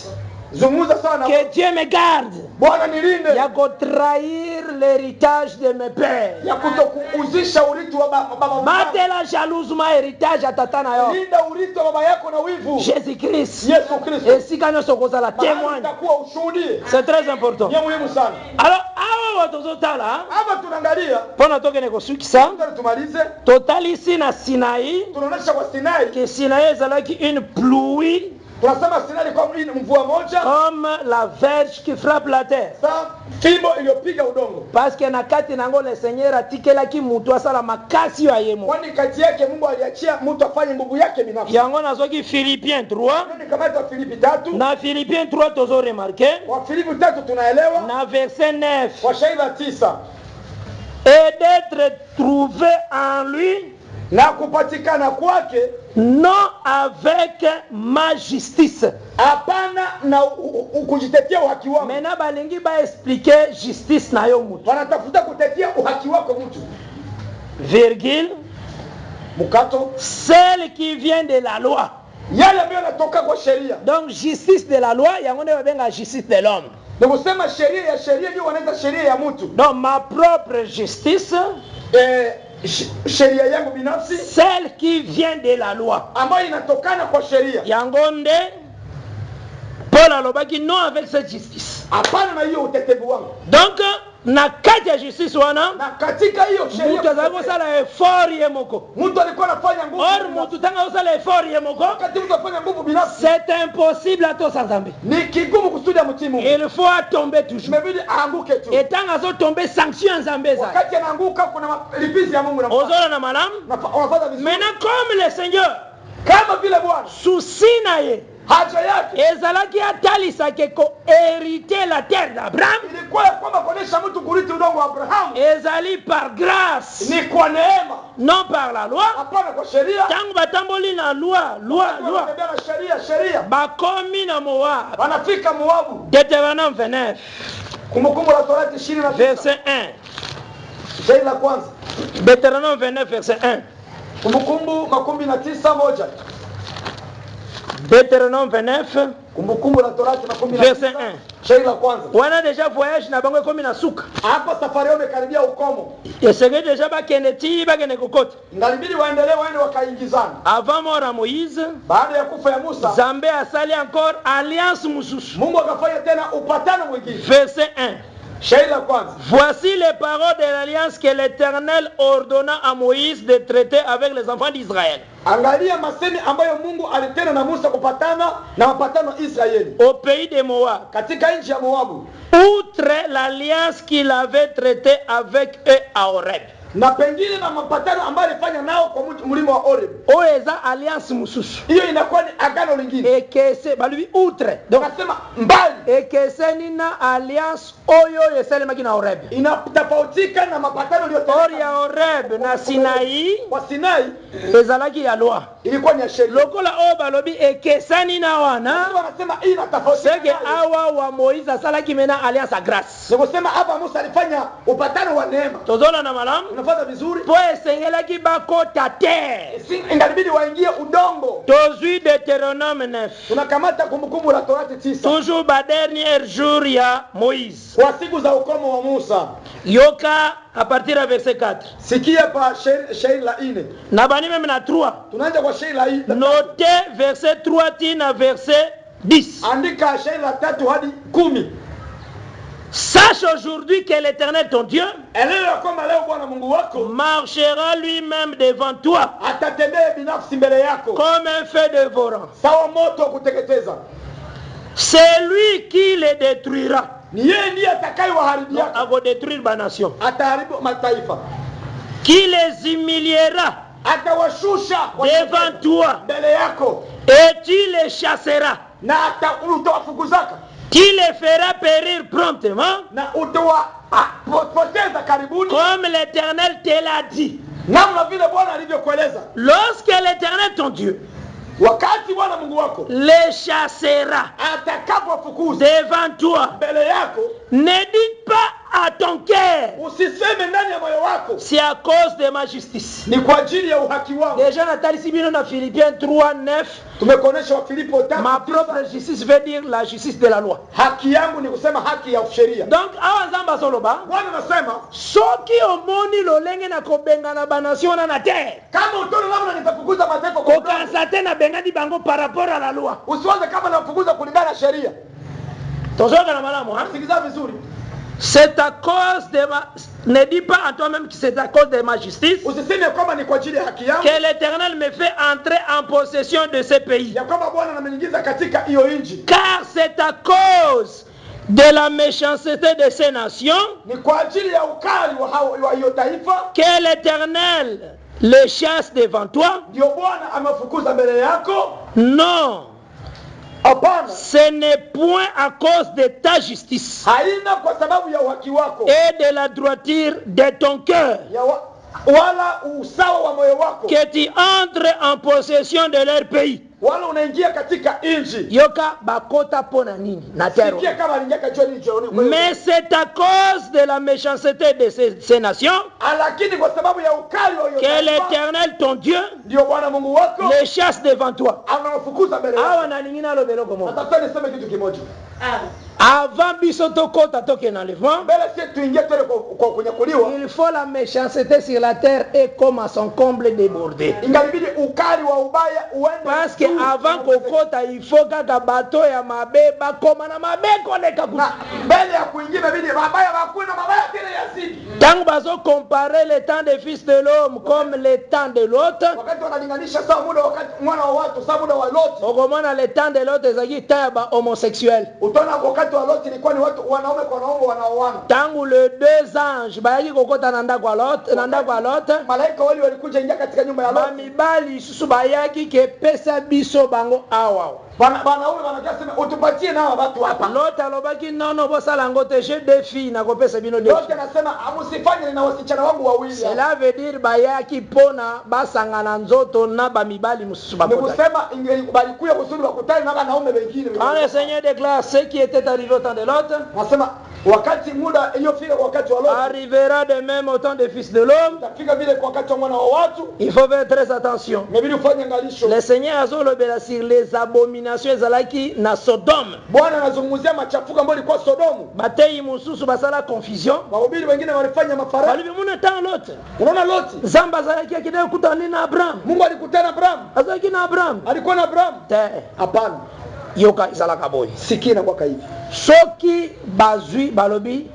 Zungumza sawa na que Dieu me garde. Bwana nilinde. Ya ko trahir l'héritage de mes pères. Ya kutokuuzisha urithi wa baba. Matela jalousement héritage atatana yo. Linda urithi wa baba yako na wivu. Jésus Christ. Yesu Kristo. Et si kanyo sokoza la témoigne. C'est très important. Ni muhimu sana. Alors awa watozotala. Hapa tunaangalia. Pona toke nekosukisa. Tumalize. Totali sina Sinai. Tunaonesha kwa Sinai. Que Sinai ezalaki une pluie. Tunasema Sinai comme une mvua moja. Comme la verge qui frappe la terre. Fimbo iliyopiga udongo. Parce que nakati nango le Seigneur atikelaki mutu asala makasi ya yemo. Kwani kati yake Mungu aliachia mtu afanye nguvu yake binafsi. Yango nazoki Philippiens 3. Ndio kama Filipi 3. Na Philippiens 3 tozo remarquer. Kwa Filipi 3 tunaelewa. Na verset 9. Kwa shairi la 9. Et d'être trouvé en lui. Na kupatikana kwake non avec ma justice. Hapana na kujitetea uhaki wako. Mena balingi ba expliquer justice na yo mutu. Wanatafuta kutetea uhaki wako mtu. Virgule. Mukato. Celle qui vient de la loi. Yale ambayo yanatoka kwa sheria. Donc justice de la loi yango ndio babenga justice de l'homme. Ndio kusema sheria ndio wanaita sheria ya mtu. Donc ma propre justice sheria yangu binafsi, celle qui vient de la loi, ambayo inatokana kwa sheria. Yangonde Paul alobaki non avec cette justice. Hapana na hiyo utetevu wangu. Donc na kati ya justice wana, na katika hiyo sheria mtu azako sala effort yemoko. Mtu alikuwa anafanya nguvu. Or mtu tanga usala effort yemoko. Wakati mtu afanya nguvu binafsi, c'est impossible à toi sans Nzambe. Ni kigumu kusudi ya mtimu. Il faut tomber toujours. Imebidi aanguke tu. Et tanga zo tomber sanction Nzambe za. Wakati anaanguka kuna lipizi ya Mungu na ozona na malamu. Maintenant comme le Seigneur, kama vile Bwana souci na ye haja yake ezalaki atalisaki ko hériter la terre d'Abraham, ilikuwa kwamba kuonesha mtu kurithi udongo wa Abraham, ezali par grâce, ni kwa neema, non par la loi. Hapana kwa sheria. Tangu batamboli na loi sheria bakomi na Moab, wanafika Moabu. Deutéronome 29 Kumbukumbu la Torati 29 verset 1. Shairi la kwanza, Deutéronome 29 verset 1. Kumbukumbu 19:1. Deutéronome 29 Kumbukumbu la Torati 19 verset 1. Shairi la kwanza. Wana deja voyage na bango komi na suka. Hapa safari yao imekaribia ukomo. Esege deja bakende ti bakende kokota. Ngalibidi waendelee waende wakaingizana. Avant mort à Moïse, baada ya kufa ya Musa, Zambe asali encore alliance mususu. Mungu akafanya tena upatano mwingine. Verset 1. Shairi la kwanza. Voici les paroles de l'alliance que l'Éternel ordonna à Moïse de traiter avec les enfants d'Israël. Angalia masemi ambayo Mungu alitenda na Musa kupatana na mapatano Israeli. Au pays de Moab. Katika nchi ya Moabu. Outre l'alliance qu'il avait traitée avec eux à Horeb. Na pengine na mapatano ambayo alifanya nao kwa mlima wa Horeb. Oeza alliance mususu. Hiyo inakuwa ni agano lingine. Ekese balubi outre. Donc nasema mbali. Ekese nina alliance oyo yesalemaki na Horeb. Inatofautika na mapatano yaliyotolewa. Or ya Horeb na Sinai. Kwa Sinai ezalaki ya loi. Ilikuwa ni ya sheria. Lokola o balobi ekesani na wana. Wanasema ina tofauti. Sege awa wa Moïse asalaki mena alliance à grâce. Nikusema hapa Musa alifanya upatano wa neema. Tozona na malamu. Unafanya vizuri. Po esengelaki bakota terre. Ingalibidi waingie udongo. Tozui Deutéronome 9. Tunakamata kumbukumbu la Torati 9. Toujours ba dernier jour ya Moïse. Kwa siku za ukomo wa Musa. Yoka à partir de verset 4. Sikia pa shairi la 4. Na bani même na 3. Tunaanza kwa shairi la 4. Notez verset 3 tina verset 10. Andika shairi la 3 hadi 10. Sache aujourd'hui que l'Éternel ton Dieu marchera lui-même devant toi comme un feu dévorant. C'est lui qui les détruira. Donc, il va détruire ma nation. Qui les humiliera devant toi. Et tu les chasseras. Qui les fera périr promptement. Comme l'Éternel te l'a dit. namna vile Bwana alivyokueleza. Lorsque l'Éternel ton Dieu Wakati Bwana Mungu wako les chassera atakapofukuza devant toi, mbele yako, ne dis pas à ton cœur, usiseme ndani ya moyo wako, c'est à cause de ma justice. ni kwa ajili ya uhaki wangu. Déjà natalisi bino na Philippiens 3:9. Tumekuonesha wa Filipo 3:9. Ma propre justice veut dire la justice de la loi. Haki yangu ni kusema haki ya sheria. Donc awa nzamba soloba, Bwana anasema soki omoni lolenge na kobengana banation na terre, kama utoro labda nitafukuza mataifa kwa udongo, kokansa na bengani bango par rapport à la loi. usiwaze kama nafukuza kulingana na sheria. Tozoka na malamu, hein? Sikiza vizuri. C'est à cause de ma... Ne dis pas à toi-même que c'est à cause de ma justice Usiseme kwamba ni kwa ajili ya haki yangu que l'Éternel me fait entrer en possession de ce pays. ya kwamba Bwana ananiingiza katika hiyo nchi. Car c'est à cause de la méchanceté de ces nations Ni kwa ajili ya ukali wa hiyo taifa que l'Éternel les chasse devant toi. ndio Bwana amefukuza mbele yako. Non, Hapana, ce n'est point à cause de ta justice haina kwa sababu ya uhaki wako et de la droiture de ton cœur wala usawa wa moyo wako que tu entres en possession de leur pays. wala unaingia katika nchi. Yoka bakota pona nini na terre. Sikia kama aliingia katika nchi jioni. Mais c'est à cause de la méchanceté de ces nations Lakini kwa sababu ya ukali wa hiyo que taifa l'Éternel ton Dieu ndio Bwana Mungu wako les chasse devant toi. anawafukuza mbele yako. Awa na lingina lo beloko mo. Sasa niseme kitu kimoja. Avant biso tokota toke na enlèvement, Mbele si tuingie tele kwa kunyakuliwa, il faut la méchanceté sur la terre et comme à son comble débordé. ingalibidi ukali wa ubaya uende. Parce que avant kokota il faut kaka bato ya mabe bakoma na mabe koleka ku. Na mbele ya kuingia inabidi mabaya bakue na mabaya tena yazidi. Tant bazo comparer le temps des fils de l'homme comme le temps de l'autre. Wakati wanalinganisha sawa muda wakati mwana wa watu sawa muda wa Loti. Okomana le temps de l'autre ezaki temps ya ba homosexuel. Utaona wakati wa Loti ilikuwa ni watu wanaume kwa wanaume wanaoana. Tangu le deux anges bayaki kokota na ndako ya Lot, na ndako ya Lot, Malaika wale walikuja ingia katika nyumba ya Loti. bamibali susu bayaki ke pesa biso bango awa. Wanaume wanasema utupatie nao watu hapa. Lot alobaki nono bosala ngo te j'ai deux filles na kopesa bino deux. Loti anasema amusifanye na wasichana wangu wawili. Cela veut dire bayaki pona basangana nzoto na bamibali mususu bakota. Nikusema balikuya kusudi wakutane na wanaume wengine. Quand le Seigneur déclare ce qui était arrivé au temps de Lot, Nasema wakati muda hiyo fika wakati wa Loti arrivera de même au temps des fils de l'homme. tafika vile kwa wakati wa mwana wa watu. Il faut faire très attention. Inabidi ufanye ngalisho. Le Seigneur azolobela sur les abominations ezalaki na Sodome. Bwana anazungumzia machafuko ambayo ilikuwa Sodomu. Batei mususu basala confusion. Wahubiri wengine walifanya mafaraka. Balibi muna temps Lot. Unaona Loti? Zamba azalaki akidai kutana na Abraham. Mungu alikutana Abraham. Azalaki na Abraham. Alikuwa na Abraham? Te. Hapana. Yoka izalaka boy. Sikina kwa hivi. Soki bazui balobi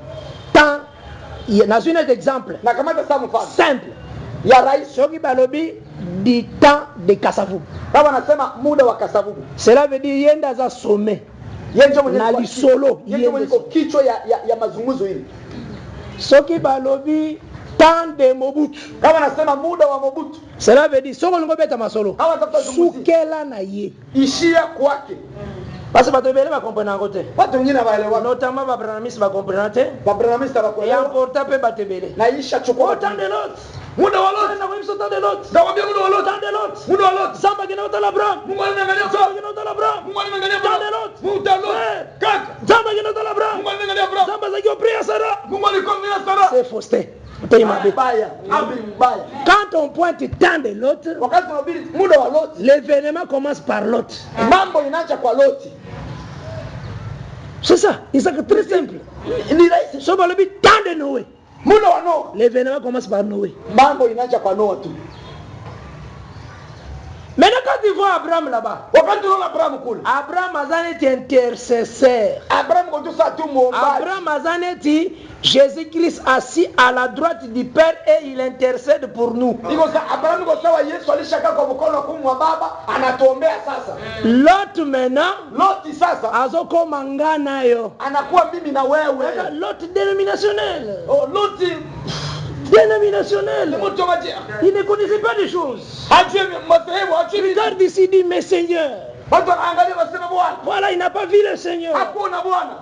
temps nazwi un exemple Na kama sasa mfano simple ya rais soki balobi du temps de Kasavubu. baba anasema muda wa Kasavubu. Cela veut dire yenda za sommet. Yenjo mwenye Na lisolo yenjo mwenye kichwa ya mazungumzo hili. Soki balobi temps de Mobutu. Baba anasema muda wa Mobutu. Cela veut dire soko ngo beta masolo. Hawa tafuta zungumzi. Sukela na ye. Ishia kwake. Parce que bato bele ba comprendre ngote. Watu wengine waelewa. Notamment ba branamis ba comprendre te. Babranamista Et bakuelewa. important pe bato bele. Na isha chukua Temps de Lot. muda wa Loti. Na kwa hivyo temps de Lot. Ndawambia muda wa Loti. Temps de Lot. Muda wa Loti. Zamba kina utala Abraham. Mungu anaangalia Zamba Abraham. kina utala Abraham. Mungu anaangalia Temps de Abraham. Lot. Muda wa Loti. Kaka. Zamba kina utala Abraham. Mungu anaangalia Abraham. Zamba zaki opria Sarah. Mungu alikomea Sara. C'est fausseté. Utaimabe. Mbaya. Amri mbaya. Quand on pointe temps de Lot, Wakati tunahubiri muda wa Loti, l'événement commence par Lot. mambo inaanza kwa Loti. C'est ça. C'est très simple. Ni rahisi. So balobi temps de Noé. Muda wa Noa, L'événement commence par Noé. mambo inaanza kwa Noa tu. Maintenant quand tu vois Abraham là-bas, Wakati tunaona Abraham kule, Abraham azaneti intercesseur. Abraham kwa tu saa tu muombaji. Abraham azaneti Jésus-Christ assis à la droite du Père et il intercède pour nous. Iko sa Abraham kwa sawa Yesu alishaka kwa mkono kumwa baba anatuombea sasa. Lot maintenant Loti sasa azokoma ngana yo. anakuwa mimi na wewe. Lot dénominationnel. Oh, Loti Dénominationnel. mtu maji. Il ne connaissait pas des choses. Hajui madhehebu, hajui. Regarde ici, dit mes seigneurs. Watu wanaangalia wasema Bwana. Voilà ça, il n'a pas vu le Seigneur.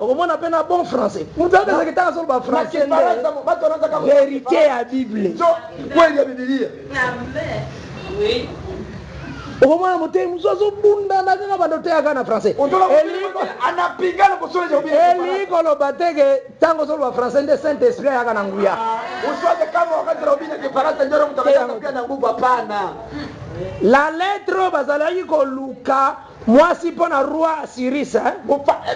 On a un bon français. Vous avez dit que vous avez français. Vérité à Bible. Oui. Okomona mutei musozo bunda na bandotea kana français. Eliko lo batege tango solo ba français de Saint-Esprit yakana nguya. Usoze kama wakati robina kifaransa njoro mtakaya pia na nguvu hapana. La lettre bazalaki ko luka mwasi pona roi Cyrus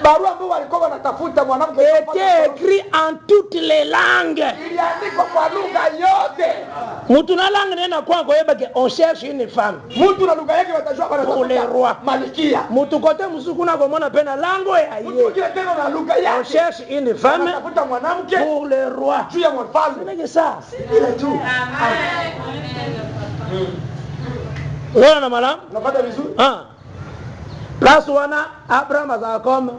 barua ambao walikuwa wanatafuta mwanamke était écrit en toutes les langues. Iliandikwa kwa lugha yote. Mtu na langue nena kwa koyeba ke on cherche une femme. Mtu na lugha yake watajua bana pour les rois. Malikia. Mtu kote msuku na komona pena lango ya yeye. Mtu kile tena na lugha yake. On cherche une femme. Tafuta mwanamke pour les rois. Tu ya mfalme. Nige ça. Ile tu. Unaona malam? Unapata vizuri? Plus wana Abraham azakom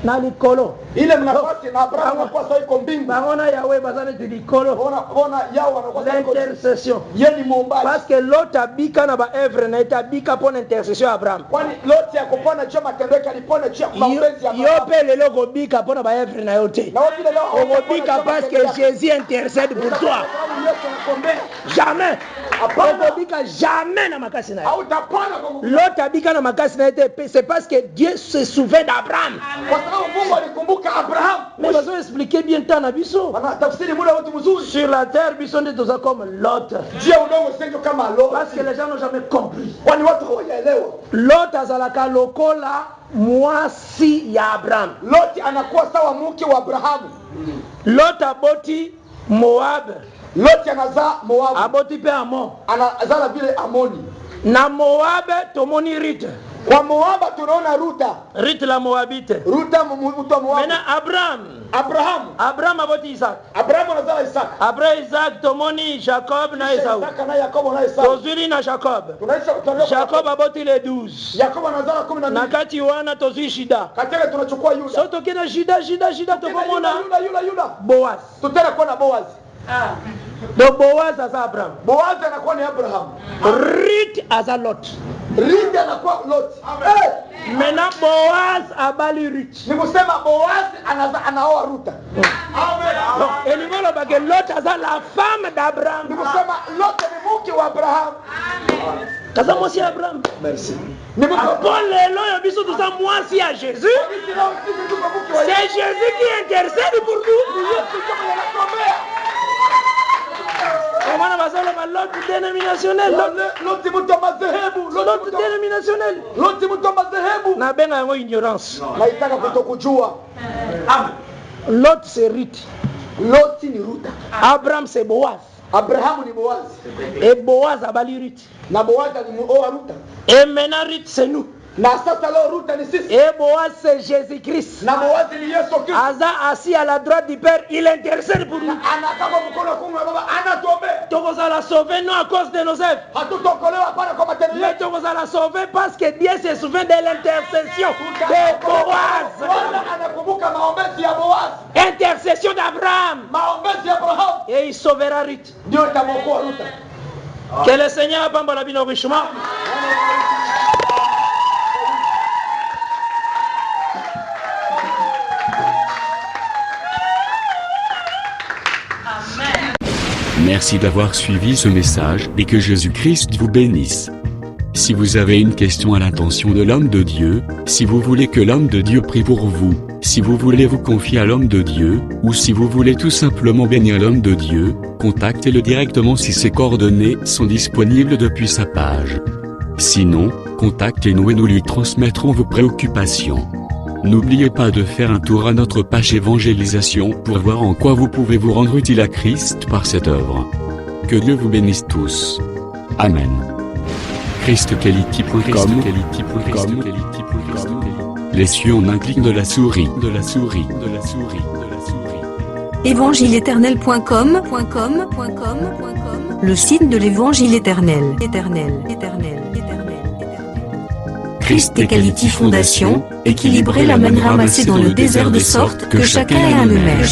na likolo. Ile mnafasi na Abraham anakuwa sasa iko mbingu. Baona Yahweh bazana tu likolo. Bona Yahweh anakuwa sasa iko l'intercession. Yeye ni muombaji. Parce que l'autre abika na ba œuvre na itabika pona intercession Abraham. Kwani l'autre ya kupona cha matendo yake alipona cha maombezi ya Abraham. Yope lelo gobika pona ba œuvre na yote. Na wote lelo gobika parce que Jésus intercède pour toi. Jamais. Apana jamais na makasi na. L'autre abika na makasi na yote c'est parce que Dieu se souvient d'Abraham. Mais nous allons expliquer bien tant à Bisso. Sur la terre, Bisso n'est pas comme Lot. Parce que les gens n'ont jamais compris. Lot azalaka lokola mwasi ya Abraham. Lot anakuwa sawa mke wa Abraham. Lot aboti Moab. Lot anaza Moab. Aboti pe Amon. Anazala vile Amoni. Na Moab tomoni Rite. Kwa Moab tunaona Ruta. Rite la Moabite. Ruta mtu wa Moab. Mena Abraham aboti Isaac. Abraham anazala Isaac. Après Isaac tomoni Jacob na Esau. Isaac na Yakobo na Esau. Tozuri na Jacob. Jacob aboti les 12. Jacob anazala 12. Na kati wana tozui Shida. Katele tunachukua Yuda. So tokena Shida topomona Yuda. Boaz. Tutera kuona Boaz. Donc Boaz aza Abraham. Boaz anakuwa ni Abraham. Ruth aza Lot. Ruth anakuwa Lot. Mena Boaz abali Ruth. Ni kusema Boaz anaoa Ruth. Amen. Elingolo bage Lot aza la femme d'Abraham. Ni kusema Lot ni mke wa Abraham. Kaza mwasi Abraham. Merci. Bon lelo yo biso tout ça mwasi à Jésus. C'est Jésus qui intercède pour nous. Comment on va faire l'autre dénominationnel? L'autre dénominationnel. Na benga yango ignorance. Naitaka kutokujua. L'autre c'est Ruth. L'autre ni Ruta. Abraham c'est Boaz. Abraham ni Boaz. Et Boaz abali Ruth. Na Boaz ni Ruta. Et maintenant Ruth c'est nous. Na sasa leo Ruta ni sisi. Et Boaz c'est Jésus-Christ. Na Boaz ni Yesu Kristo. Aza assis à la droite du Père, il intercède pour nous. Anataka mkono kumwe baba anatuombe. Tokoza la sauver non à cause de nos œuvres. Hatutokolewa para kwa matendo yetu. Mais tokoza la sauver parce que Dieu se souvient de l'intercession de Boaz. Bwana anakumbuka maombezi ya Boaz. Intercession d'Abraham. Maombezi ya Abraham. Et il sauvera Ruth. Dieu tamokoa Ruth. Que le Seigneur apambola bino richement. Merci d'avoir suivi ce message et que Jésus-Christ vous bénisse. Si vous avez une question à l'intention de l'homme de Dieu, si vous voulez que l'homme de Dieu prie pour vous, si vous voulez vous confier à l'homme de Dieu, ou si vous voulez tout simplement bénir l'homme de Dieu, contactez-le directement si ses coordonnées sont disponibles depuis sa page. Sinon, contactez-nous et nous lui transmettrons vos préoccupations. N'oubliez pas de faire un tour à notre page évangélisation pour voir en quoi vous pouvez vous rendre utile à Christ par cette œuvre. Que Dieu vous bénisse tous. Amen. ChristQuality.com. Les cieux en un clic de la souris. Évangile-éternel.com, le site de l'Évangile éternel. Christ Equality Fondation, équilibrer la manne ramassée dans le désert de sorte que chacun ait un le maire.